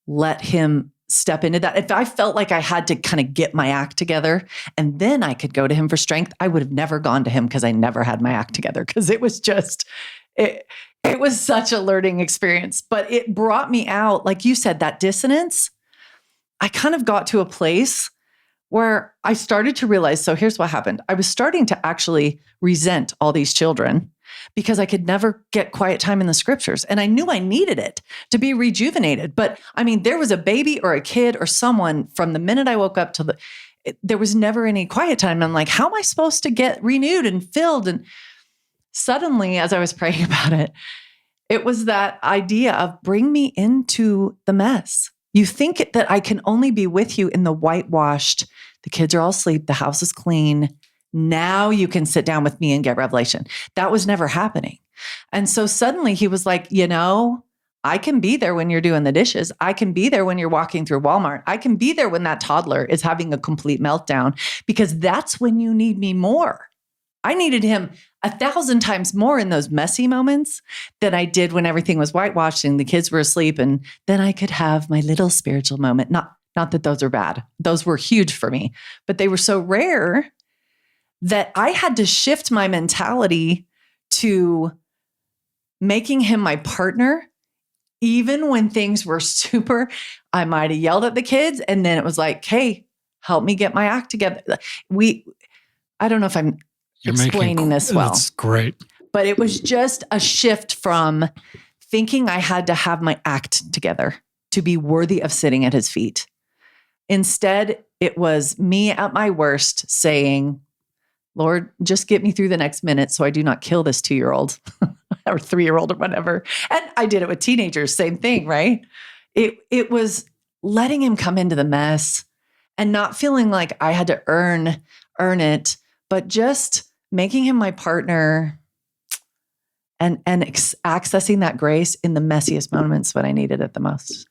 let him step into that. If I felt like I had to kind of get my act together and then I could go to him for strength, I would have never gone to him because I never had my act together, because it was just, it was such a learning experience. But it brought me out, like you said, that dissonance. I kind of got to a place where I started to realize, so here's what happened. I was starting to actually resent all these children because I could never get quiet time in the scriptures. And I knew I needed it to be rejuvenated. But I mean, there was a baby or a kid or someone from the minute I woke up there was never any quiet time. I'm like, how am I supposed to get renewed and filled? And suddenly, as I was praying about it, it was that idea of bring me into the mess. You think that I can only be with you in the whitewashed, the kids are all asleep, the house is clean. Now you can sit down with me and get revelation. That was never happening. And so suddenly he was like, I can be there when you're doing the dishes. I can be there when you're walking through Walmart. I can be there when that toddler is having a complete meltdown, because that's when you need me more. I needed him 1,000 times more in those messy moments than I did when everything was whitewashed and the kids were asleep. And then I could have my little spiritual moment. Not that those are bad. Those were huge for me, but they were so rare that I had to shift my mentality to making him my partner. Even when things were super, I might have yelled at the kids, and then it was like, hey, help me get my act together. I don't know if I'm explaining this well. That's great. But it was just a shift from thinking I had to have my act together to be worthy of sitting at his feet. Instead, it was me at my worst saying, Lord, just get me through the next minute so I do not kill this 2-year-old or 3-year-old or whatever. And I did it with teenagers, same thing, right? It was letting him come into the mess and not feeling like I had to earn it, but just making him my partner and accessing that grace in the messiest moments when I needed it the most.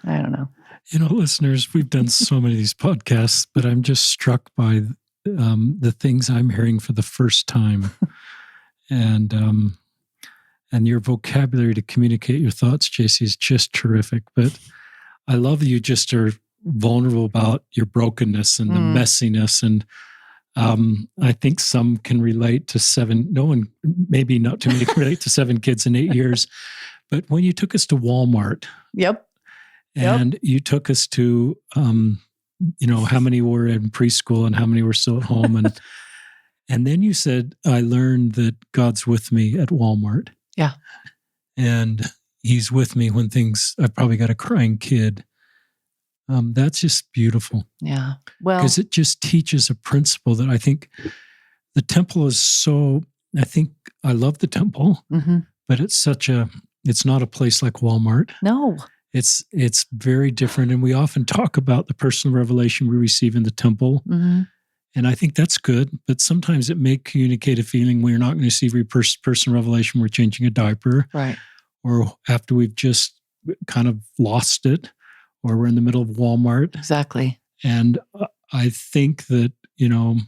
I don't know. Listeners, we've done so many of these podcasts, but I'm just struck by the things I'm hearing for the first time, and your vocabulary to communicate your thoughts, Jaci, is just terrific. But I love that you just are vulnerable about your brokenness and the messiness. And I think some can relate to 7. No one, maybe not too many, can relate to 7 kids in 8 years. But when you took us to Walmart, and you took us to how many were in preschool and how many were still at home. And then you said, I learned that God's with me at Walmart. Yeah. And he's with me when I've probably got a crying kid. That's just beautiful. Yeah. Well, because it just teaches a principle that I think the temple is I think I love the temple, but it's not a place like Walmart. No. It's very different. And we often talk about the personal revelation we receive in the temple. And I think that's good, but sometimes it may communicate a feeling we're not going to receive personal revelation. We're changing a diaper. Right. Or after we've just kind of lost it, or we're in the middle of Walmart. Exactly. And I think that, and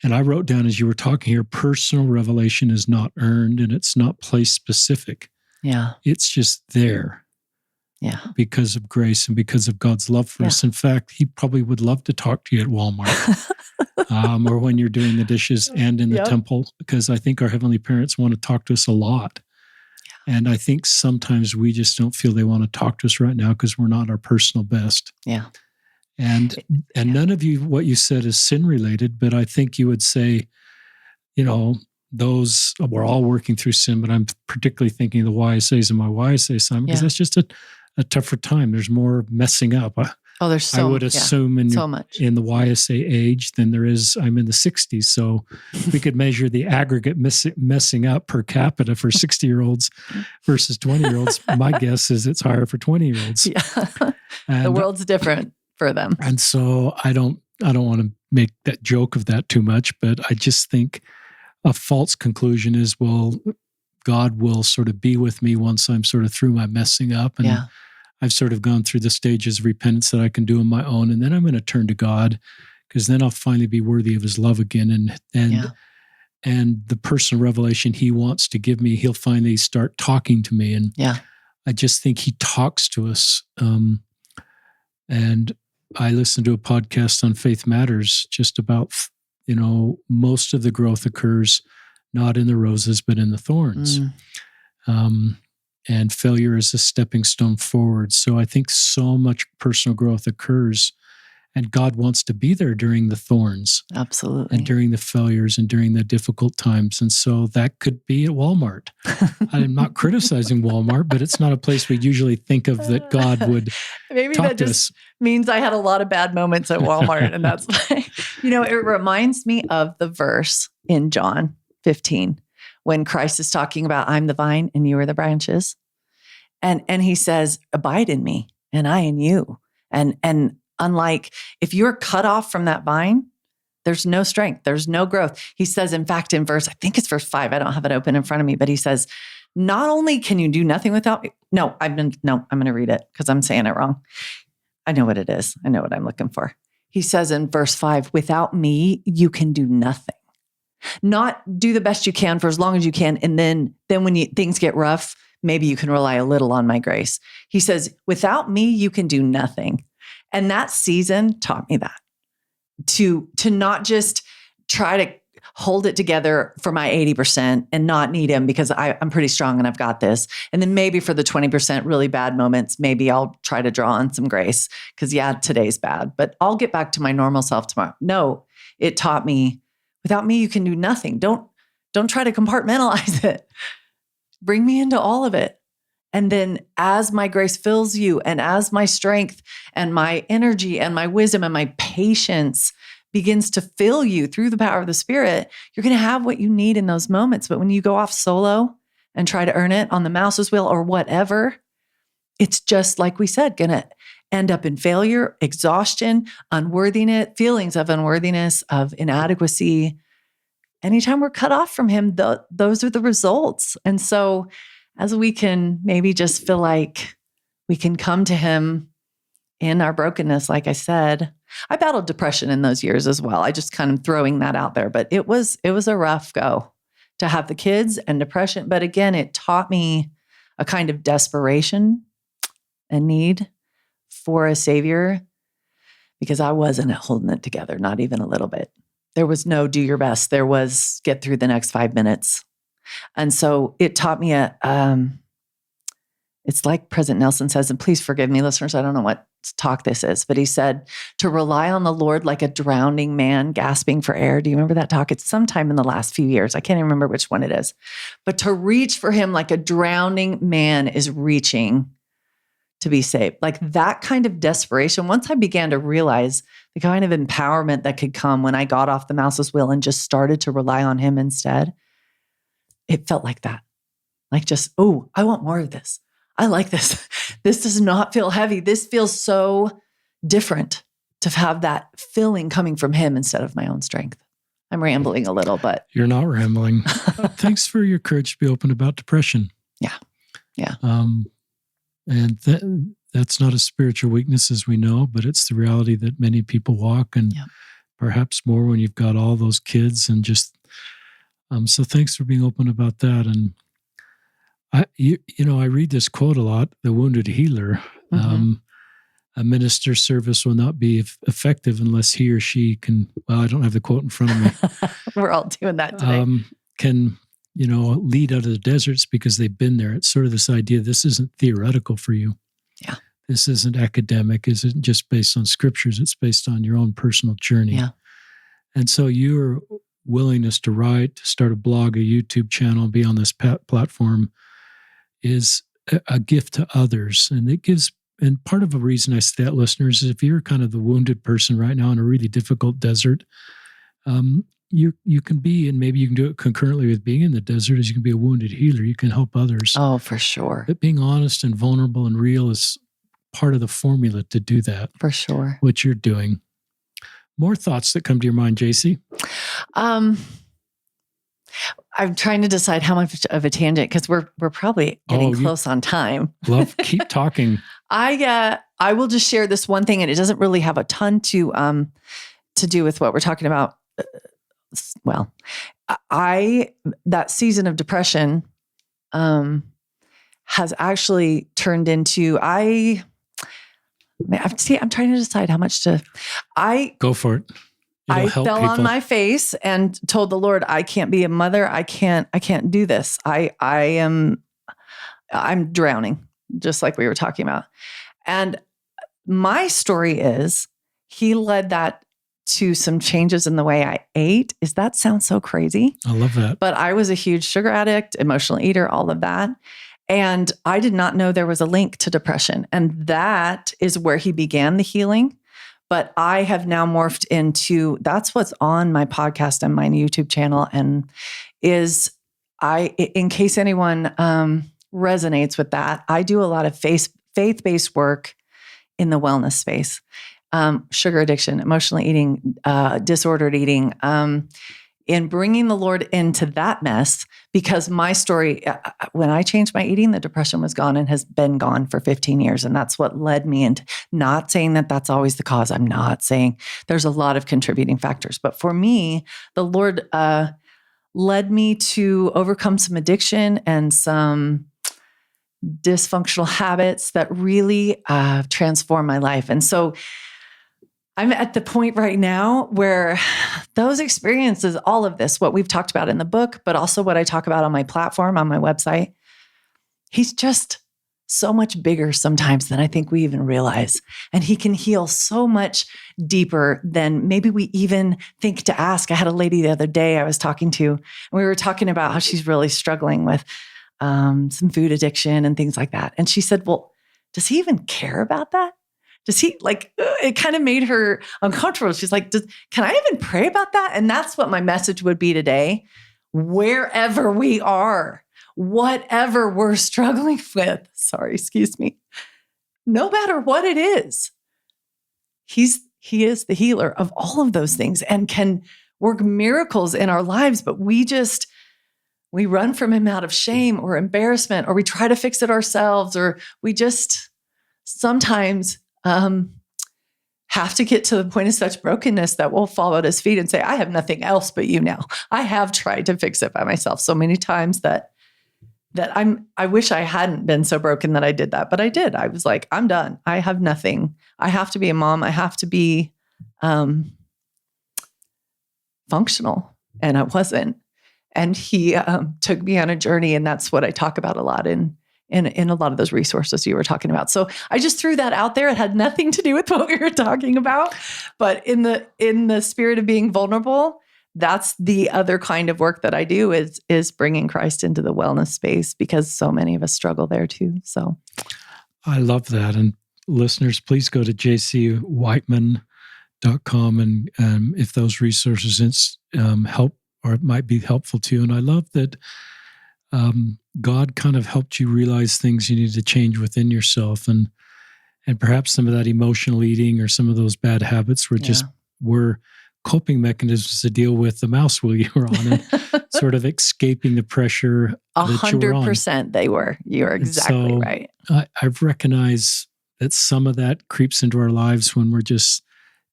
I wrote down as you were talking here, personal revelation is not earned and it's not place specific. Yeah. It's just there. Yeah. because of grace and because of God's love for us. In fact, he probably would love to talk to you at Walmart or when you're doing the dishes and in the temple, because I think our heavenly parents want to talk to us a lot. Yeah. And I think sometimes we just don't feel they want to talk to us right now because we're not our personal best. Yeah. And none of you, what you said is sin related, but I think you would say, those, we're all working through sin, but I'm particularly thinking of the YSAs and my YSA son, because that's just a tougher time. There's more messing up. There's so I would assume in so much in the YSA age than there is. I'm in the 60s, so we could measure the aggregate messing up per capita for 60-year-olds versus 20-year-olds. My guess is it's higher for 20-year-olds. Yeah, the world's different for them, and so I don't want to make that joke of that too much, but I just think a false conclusion is, well, God will sort of be with me once I'm sort of through my messing up, and I've sort of gone through the stages of repentance that I can do on my own, and then I'm going to turn to God, because then I'll finally be worthy of his love again, and the personal revelation he wants to give me, he'll finally start talking to me. And I just think he talks to us. And I listened to a podcast on Faith Matters just about, most of the growth occurs not in the roses, but in the thorns. And failure is a stepping stone forward. So I think so much personal growth occurs, and God wants to be there during the thorns. Absolutely. And during the failures and during the difficult times. And so that could be at Walmart. I'm not criticizing Walmart, but it's not a place we usually think of that God would Maybe talk that to just us. means I had a lot of bad moments at Walmart. And that's why, it reminds me of the verse in John 15, when Christ is talking about, I'm the vine and you are the branches. And he says, abide in me and I in you. And unlike if you're cut off from that vine, there's no strength, there's no growth. He says, in fact, in I think it's verse 5, I don't have it open in front of me, but he says, not only can you do nothing without me. I'm going to read it because I'm saying it wrong. I know what it is. I know what I'm looking for. He says in verse 5, without me, you can do nothing. Not do the best you can for as long as you can. And then when things get rough, maybe you can rely a little on my grace. He says, without me, you can do nothing. And that season taught me that, to not just try to hold it together for my 80% and not need him because I'm pretty strong and I've got this. And then maybe for the 20% really bad moments, maybe I'll try to draw on some grace because today's bad, but I'll get back to my normal self tomorrow. No, it taught me, without me, you can do nothing. Don't try to compartmentalize it. Bring me into all of it. And then as my grace fills you and as my strength and my energy and my wisdom and my patience begins to fill you through the power of the Spirit, you're going to have what you need in those moments. But when you go off solo and try to earn it on the mouse's wheel or whatever, it's just, like we said, going to end up in failure, exhaustion, unworthiness, feelings of unworthiness, of inadequacy. Anytime we're cut off from him, those are the results. And so as we can maybe just feel like we can come to him in our brokenness, like I said, I battled depression in those years as well. I just kind of throwing that out there, but it was a rough go to have the kids and depression. But again, it taught me a kind of desperation and need for a savior, because I wasn't holding it together, not even a little bit. There was no do your best. There was get through the next 5 minutes. And so it taught me it's like President Nelson says, and please forgive me, listeners, I don't know what talk this is, but he said to rely on the Lord like a drowning man gasping for air. Do you remember that talk? It's sometime in the last few years. I can't even remember which one it is. But to reach for him like a drowning man is reaching to be saved. Like that kind of desperation. Once I began to realize the kind of empowerment that could come when I got off the mouse's wheel and just started to rely on him instead, it felt like that. Like just, oh, I want more of this. I like this. This does not feel heavy. This feels so different to have that filling coming from him instead of my own strength. I'm rambling a little, but. You're not rambling. Thanks for your courage to be open about depression. Yeah. Yeah. And that's not a spiritual weakness, as we know, but it's the reality that many people walk, and perhaps more when you've got all those kids and just, so thanks for being open about that. And I read this quote a lot, the wounded healer. A minister's service will not be effective unless he or she can, well, I don't have the quote in front of me. We're all doing that today. Can, lead out of the deserts because they've been there. It's sort of this idea, this isn't theoretical for you. Yeah. This isn't academic. It isn't just based on scriptures. It's based on your own personal journey. Yeah. And so your willingness to write, to start a blog, a YouTube channel, be on this platform is a gift to others. And it gives, and part of the reason I say that, listeners, is if you're kind of the wounded person right now in a really difficult desert, you can be, and maybe you can do it concurrently with being in the desert, is you can be a wounded healer. You can help others. Oh, for sure. But being honest and vulnerable and real is part of the formula to do that. For sure. What you're doing. More thoughts that come to your mind, Jaci? I'm trying to decide how much of a tangent, because we're probably getting close on time. Keep talking. I will just share this one thing, and it doesn't really have a ton to do with what we're talking about. Well, that season of depression has actually turned into I'm trying to decide how much to. Go for it. I fell on my face and told the Lord, I can't be a mother. I can't do this. I'm drowning, just like we were talking about. And my story is, he led that to some changes in the way I ate. Does that sound so crazy? I love that. But I was a huge sugar addict, emotional eater, all of that. And I did not know there was a link to depression. And that is where he began the healing. But I have now morphed into, that's what's on my podcast and my YouTube channel. And in case anyone resonates with that, I do a lot of faith-based work in the wellness space. Sugar addiction, emotional eating, disordered eating, in bringing the Lord into that mess, because my story, when I changed my eating, the depression was gone and has been gone for 15 years. And that's what led me into, not saying that that's always the cause. I'm not saying, there's a lot of contributing factors. But for me, the Lord led me to overcome some addiction and some dysfunctional habits that really transformed my life. And so I'm at the point right now where those experiences, all of this, what we've talked about in the book, but also what I talk about on my platform, on my website, he's just so much bigger sometimes than I think we even realize. And he can heal so much deeper than maybe we even think to ask. I had a lady the other day I was talking to, and we were talking about how she's really struggling with some food addiction and things like that. And she said, well, does he even care about that? Does he, it kind of made her uncomfortable. She's like, can I even pray about that? And that's what my message would be today. Wherever we are, whatever we're struggling with, no matter what it is, he is the healer of all of those things and can work miracles in our lives. But we run from him out of shame or embarrassment, or we try to fix it ourselves, or we just sometimes have to get to the point of such brokenness that we'll fall at his feet and say, I have nothing else but you now. I have tried to fix it by myself so many times that I wish I hadn't been so broken that I did that, but I did. I was like, I'm done. I have nothing. I have to be a mom. I have to be functional. And I wasn't. And he took me on a journey, and that's what I talk about a lot in a lot of those resources you were talking about. So I just threw that out there. It had nothing to do with what we were talking about, but in the spirit of being vulnerable, that's the other kind of work that I do is bringing Christ into the wellness space, because so many of us struggle there too. So I love that. And listeners, please go to jcwightman.com and if those resources help or it might be helpful to you. And I love that God kind of helped you realize things you need to change within yourself, and perhaps some of that emotional eating or some of those bad habits were coping mechanisms to deal with the mouse wheel you were on and sort of escaping the pressure. 100% they were. You're exactly right. I've recognized that some of that creeps into our lives when we're just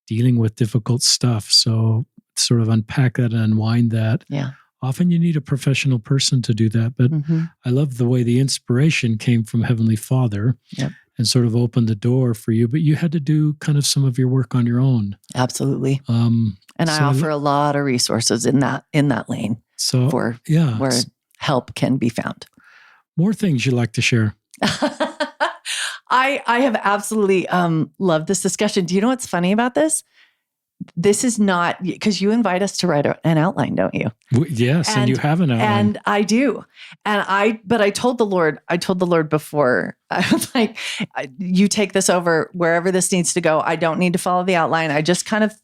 dealing with difficult stuff. So sort of unpack that and unwind that. Yeah. often you need a professional person to do that. But I love the way the inspiration came from Heavenly Father and sort of opened the door for you. But you had to do kind of some of your work on your own. Absolutely. And I offer a lot of resources in that lane for where help can be found. More things you'd like to share? I have absolutely loved this discussion. Do you know what's funny about this? This is not, because you invite us to write an outline, don't you? Yes, and you have an outline. And I do. But I told the Lord before, I was like, you take this over wherever this needs to go. I don't need to follow the outline. I just kind of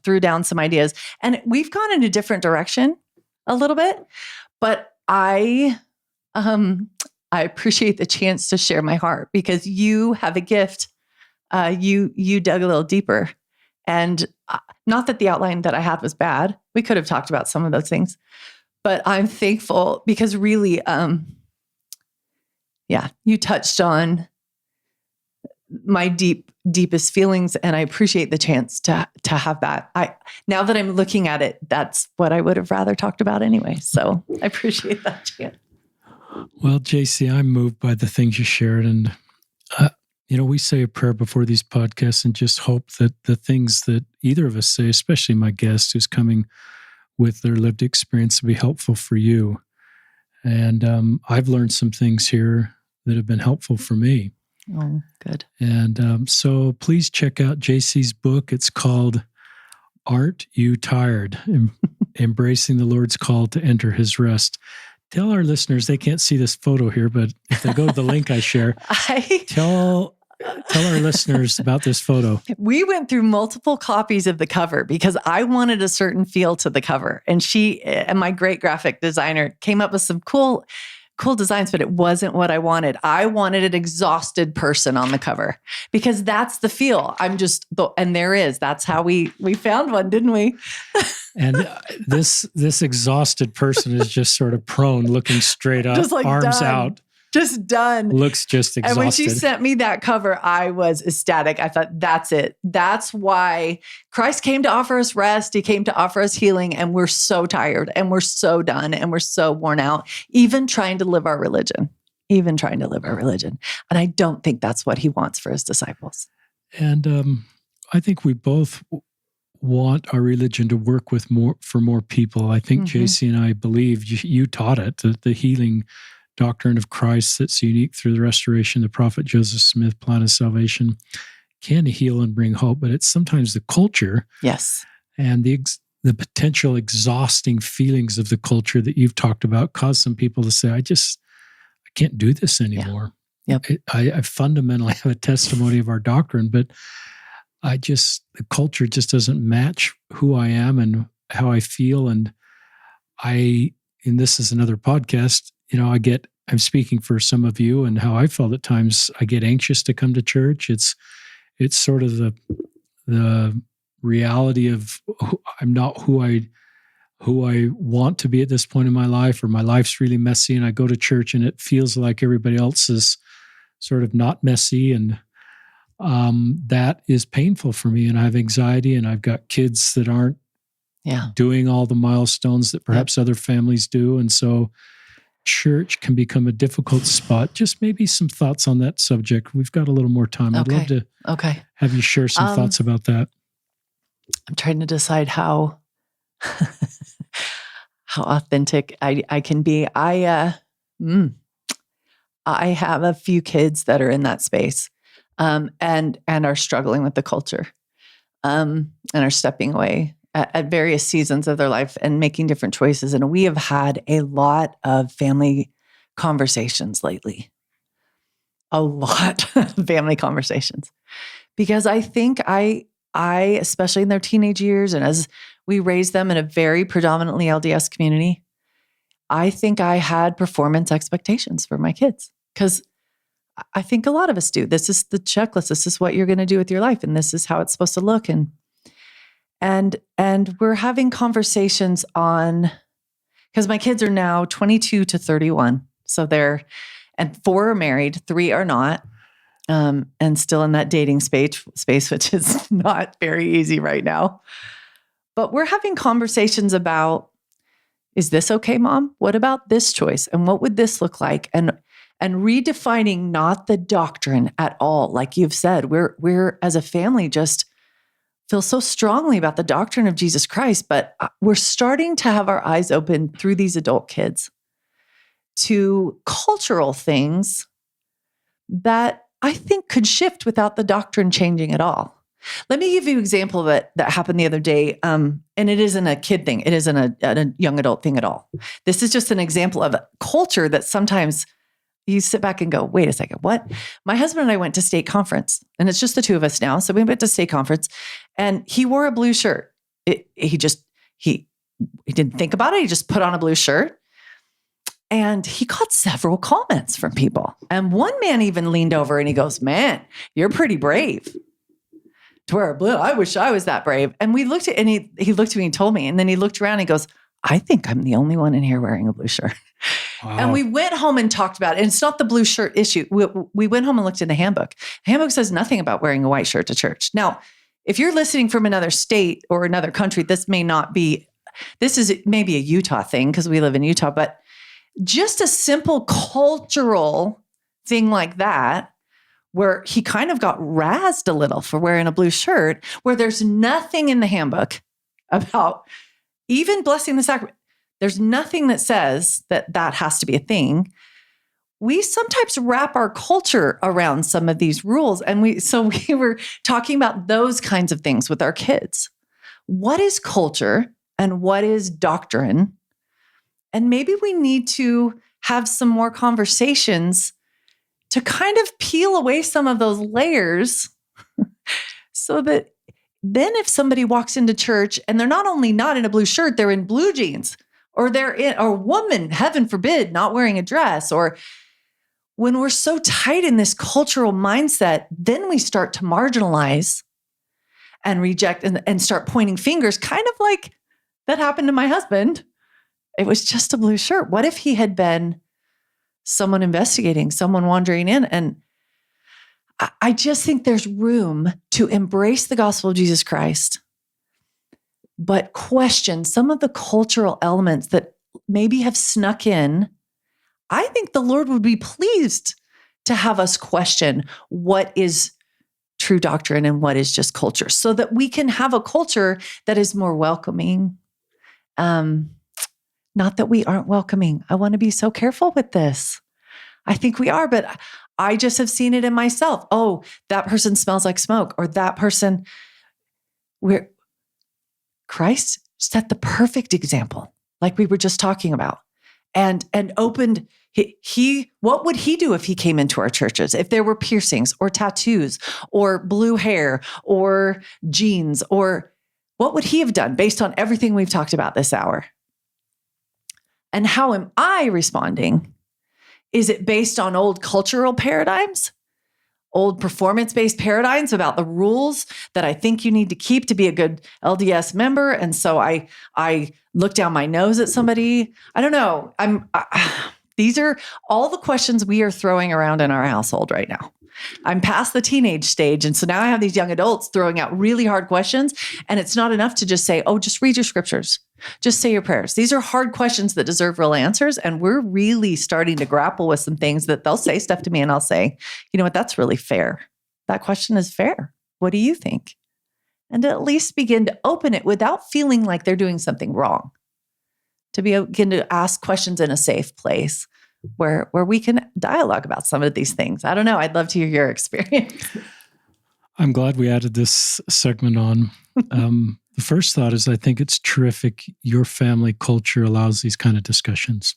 threw down some ideas. And we've gone in a different direction a little bit, but I appreciate the chance to share my heart, because you have a gift. You dug a little deeper. And not that the outline that I had was bad. We could have talked about some of those things, but I'm thankful because really, you touched on my deepest feelings, and I appreciate the chance to have that. Now that I'm looking at it, that's what I would have rather talked about anyway. So I appreciate that chance. Well, Jaci, I'm moved by the things you shared, and we say a prayer before these podcasts and just hope that the things that either of us say, especially my guest who's coming with their lived experience, will be helpful for you. And I've learned some things here that have been helpful for me. Oh, good. And so please check out Jaci's book. It's called Aren't You Tired? Embracing the Lord's Call to Enter His Rest. Tell our listeners, they can't see this photo here, but if they go to the link I share, tell our listeners about this photo. We went through multiple copies of the cover because I wanted a certain feel to the cover. And she and my great graphic designer came up with some cool designs, but it wasn't what I wanted. I wanted an exhausted person on the cover because that's the feel. That's how we found one, didn't we? And this exhausted person is just sort of prone, looking straight up, just like arms done. Out. Just done. Looks just exhausted. And when she sent me that cover, I was ecstatic. I thought, that's it. That's why Christ came to offer us rest. He came to offer us healing. And we're so tired and we're so done and we're so worn out, even trying to live our religion. And I don't think that's what he wants for his disciples. And I think we both want our religion to work with for more people. I think Jaci and I believe you taught it, the healing doctrine of Christ that's unique through the restoration, the prophet Joseph Smith plan of salvation can heal and bring hope, but it's sometimes the culture, and the potential exhausting feelings of the culture that you've talked about cause some people to say, I can't do this anymore. I fundamentally have a testimony of our doctrine, but the culture just doesn't match who I am and how I feel. And this is another podcast, I'm speaking for some of you and how I felt at times. I get anxious to come to church. It's sort of the reality of I'm not who I want to be at this point in my life, or my life's really messy, and I go to church and it feels like everybody else is sort of not messy, and that is painful for me. And I have anxiety, and I've got kids that aren't doing all the milestones that perhaps other families do, and so church can become a difficult spot. Just maybe some thoughts on that subject. We've got a little more time. I'd love to have you share some thoughts about that. I'm trying to decide how authentic I can be. I have a few kids that are in that space and are struggling with the culture and are stepping away at various seasons of their life and making different choices. And we have had a lot of family conversations lately. A lot of family conversations. Because I think I, especially in their teenage years, and as we raised them in a very predominantly LDS community, I think I had performance expectations for my kids. Because I think a lot of us do. This is the checklist. This is what you're going to do with your life. And this is how it's supposed to look. And we're having conversations on, because my kids are now 22 to 31. So and 4 are married, 3 are not, and still in that dating space, which is not very easy right now. But we're having conversations about, Is this okay, Mom? What about this choice? And what would this look like? And redefining not the doctrine at all. Like you've said, we're as a family just feel so strongly about the doctrine of Jesus Christ, but we're starting to have our eyes open through these adult kids to cultural things that I think could shift without the doctrine changing at all. Let me give you an example that happened the other day, and it isn't a kid thing. It isn't a young adult thing at all. This is just an example of a culture that sometimes you sit back and go, wait a second, what? My husband and I went to state conference, and it's just the two of us now. So we went to state conference, and he wore a blue shirt. He didn't think about it. He just put on a blue shirt. And he got several comments from people. And one man even leaned over and he goes, man, you're pretty brave to wear a blue. I wish I was that brave. And we looked at, and he looked at me and told me, and then he looked around and he goes, I think I'm the only one in here wearing a blue shirt. Wow. And we went home and talked about it. And it's not the blue shirt issue. We went home and looked in the handbook. The handbook says nothing about wearing a white shirt to church. Now, if you're listening from another state or another country, this is maybe a Utah thing because we live in Utah, but just a simple cultural thing like that, where he kind of got razzed a little for wearing a blue shirt, where there's nothing in the handbook about even blessing the sacrament. There's nothing that says that has to be a thing. We sometimes wrap our culture around some of these rules. And we were talking about those kinds of things with our kids. What is culture and what is doctrine? And maybe we need to have some more conversations to kind of peel away some of those layers so that then if somebody walks into church and they're not only not in a blue shirt, they're in blue jeans, or they're in a woman, heaven forbid, not wearing a dress, or when we're so tight in this cultural mindset, then we start to marginalize and reject and start pointing fingers, kind of like that happened to my husband. It was just a blue shirt. What if he had been someone investigating, someone wandering in? And I just think there's room to embrace the gospel of Jesus Christ, but question some of the cultural elements that maybe have snuck in. I think the Lord would be pleased to have us question what is true doctrine and what is just culture, so that we can have a culture that is more welcoming. Not that we aren't welcoming. I want to be so careful with this. I think we are, but I just have seen it in myself. Oh, that person smells like smoke, or that person, where Christ set the perfect example, like we were just talking about, and opened. What would he do if he came into our churches? If there were piercings or tattoos or blue hair or jeans, or what would he have done based on everything we've talked about this hour? And how am I responding? Is it based on old cultural paradigms, old performance-based paradigms about the rules that I think you need to keep to be a good LDS member? And so I look down my nose at somebody. I don't know. These are all the questions we are throwing around in our household right now. I'm past the teenage stage. And so now I have these young adults throwing out really hard questions. And it's not enough to just say, oh, just read your scriptures. Just say your prayers. These are hard questions that deserve real answers. And we're really starting to grapple with some things that they'll say stuff to me and I'll say, you know what, that's really fair. That question is fair. What do you think? And to at least begin to open it without feeling like they're doing something wrong. To begin to ask questions in a safe place where we can dialogue about some of these things. I don't know. I'd love to hear your experience. I'm glad we added this segment on. The first thought is I think it's terrific your family culture allows these kind of discussions.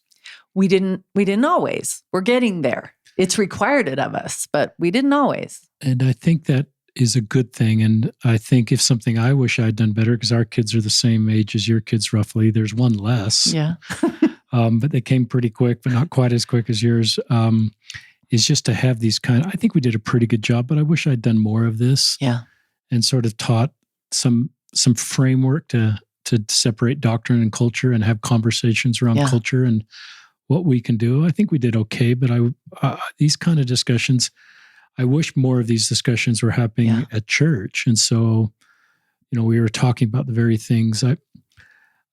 We didn't always. We're getting there. It's required it of us, but we didn't always. And I think that is a good thing. And I think if something I wish I'd done better, because our kids are the same age as your kids roughly, there's one less. Yeah. But they came pretty quick, but not quite as quick as yours, is just to have these I think we did a pretty good job, but I wish I'd done more of this. Yeah. And sort of taught some framework to separate doctrine and culture and have conversations around culture and what we can do. I think we did okay, but these kind of discussions, I wish more of these discussions were happening at church. And so, we were talking about the very things.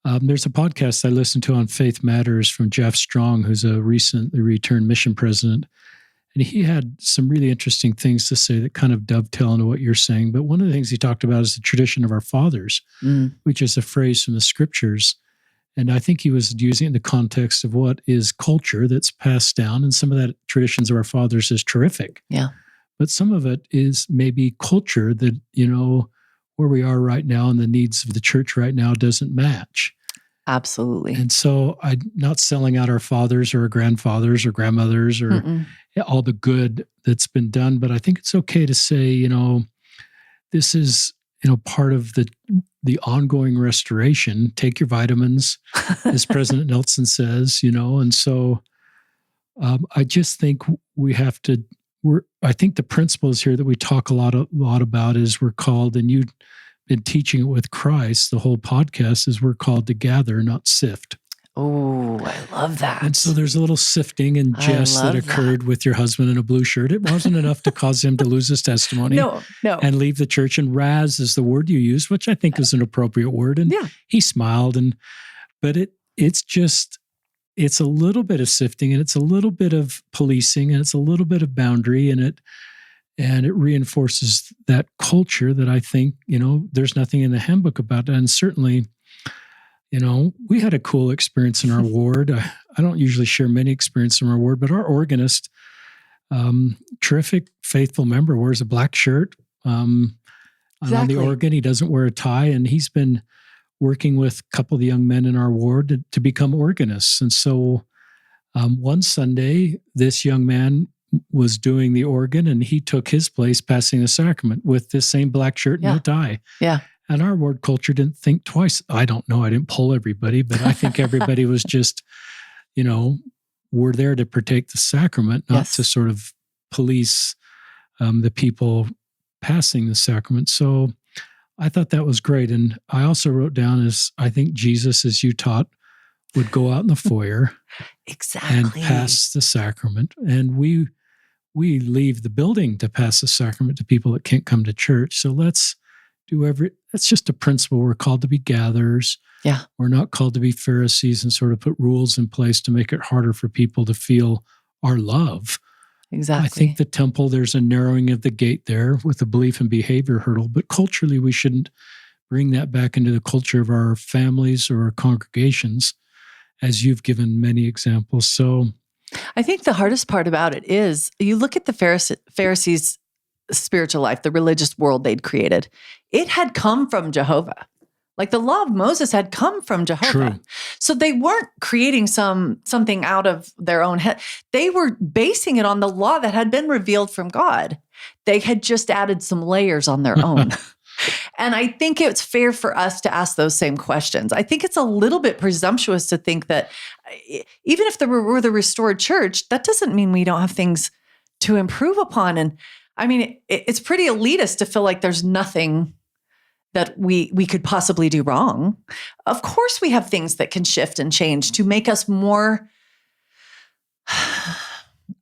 There's a podcast I listened to on Faith Matters from Jeff Strong, who's a recently returned mission president. And he had some really interesting things to say that kind of dovetail into what you're saying. But one of the things he talked about is the tradition of our fathers, which is a phrase from the scriptures. And I think he was using it in the context of what is culture that's passed down. And some of that traditions of our fathers is terrific. Yeah. But some of it is maybe culture that, where we are right now and the needs of the church right now doesn't match. Absolutely. And so I'm not selling out our fathers or our grandfathers or grandmothers or all the good that's been done, but I think it's okay to say, this is, part of the ongoing restoration. Take your vitamins, as President Nelson says, and so I just think we have to, I think the principles here that we talk a lot about is we're called, and you've been teaching it with Christ, the whole podcast is we're called to gather, not sift. Oh, I love that. And so there's a little sifting and jest that occurred with your husband in a blue shirt. It wasn't enough to cause him to lose his testimony no. and leave the church. And Raz is the word you used, which I think is an appropriate word. And he smiled. But it's a little bit of sifting, and it's a little bit of policing, and it's a little bit of boundary, and it reinforces that culture that I think, there's nothing in the handbook about that. And certainly, we had a cool experience in our ward. I don't usually share many experiences in our ward, but our organist, terrific, faithful member, wears a black shirt on the organ. He doesn't wear a tie, and he's been working with a couple of the young men in our ward to become organists. And so one Sunday, this young man was doing the organ, and he took his place passing the sacrament with this same black shirt and a tie. Yeah. And our ward culture didn't think twice. I don't know. I didn't poll everybody, but I think everybody was just, we're there to partake the sacrament, not to sort of police the people passing the sacrament. So I thought that was great. And I also wrote down I think Jesus, as you taught, would go out in the foyer and pass the sacrament. And we leave the building to pass the sacrament to people that can't come to church. So that's just a principle. We're called to be gatherers. Yeah. We're not called to be Pharisees and sort of put rules in place to make it harder for people to feel our love. Exactly. I think the temple, there's a narrowing of the gate there with the belief and behavior hurdle, but culturally we shouldn't bring that back into the culture of our families or our congregations, as you've given many examples. So I think the hardest part about it is you look at the Pharisees' spiritual life, the religious world they'd created. It had come from Jehovah. Like the law of Moses had come from Jehovah. True. So they weren't creating something out of their own head. They were basing it on the law that had been revealed from God. They had just added some layers on their own. And I think it's fair for us to ask those same questions. I think it's a little bit presumptuous to think that even if we're the restored church, that doesn't mean we don't have things to improve upon. And I mean, it's pretty elitist to feel like there's nothing that we could possibly do wrong. Of course, we have things that can shift and change to make us more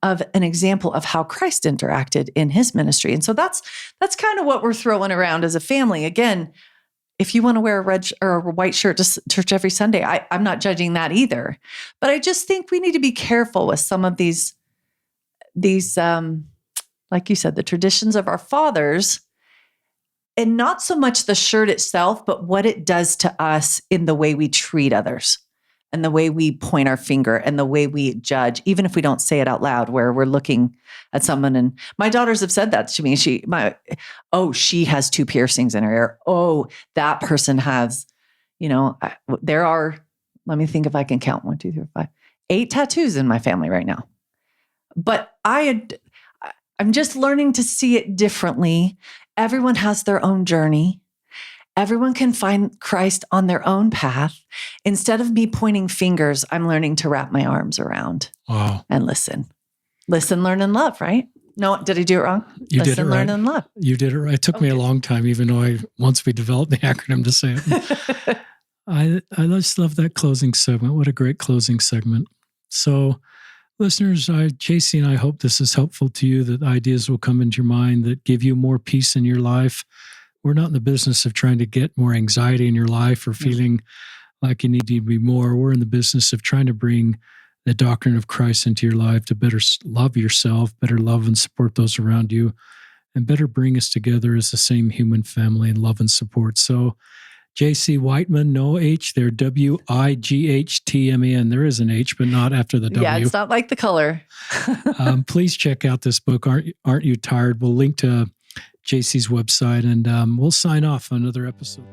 of an example of how Christ interacted in his ministry. And so that's kind of what we're throwing around as a family. Again, if you want to wear a red or a white shirt to church every Sunday, I'm not judging that either. But I just think we need to be careful with some of these like you said, the traditions of our fathers, and not so much the shirt itself, but what it does to us in the way we treat others and the way we point our finger and the way we judge, even if we don't say it out loud, where we're looking at someone. And my daughters have said that to me. She has 2 piercings in her ear. Oh, that person has, there are, let me think if I can count 1, 2, 3, 4, 5, 8 tattoos in my family right now. But I'm just learning to see it differently. Everyone has their own journey. Everyone can find Christ on their own path. Instead of me pointing fingers, I'm learning to wrap my arms around and listen. Listen, learn, and love, right? No, did I do it wrong? You did it right. Learn, and love. You did it right. It took me a long time, even though once we developed the acronym to say it. I just love that closing segment. What a great closing segment. So listeners, Jaci and I hope this is helpful to you, that ideas will come into your mind that give you more peace in your life. We're not in the business of trying to get more anxiety in your life or feeling like you need to be more. We're in the business of trying to bring the doctrine of Christ into your life to better love yourself, better love and support those around you, and better bring us together as the same human family in love and support. So Jaci Wightman, no H there, Wightman. There is an H, but not after the W. Yeah, it's not like the color. Please check out this book, Aren't You Tired? We'll link to Jaci's website, and we'll sign off on another episode.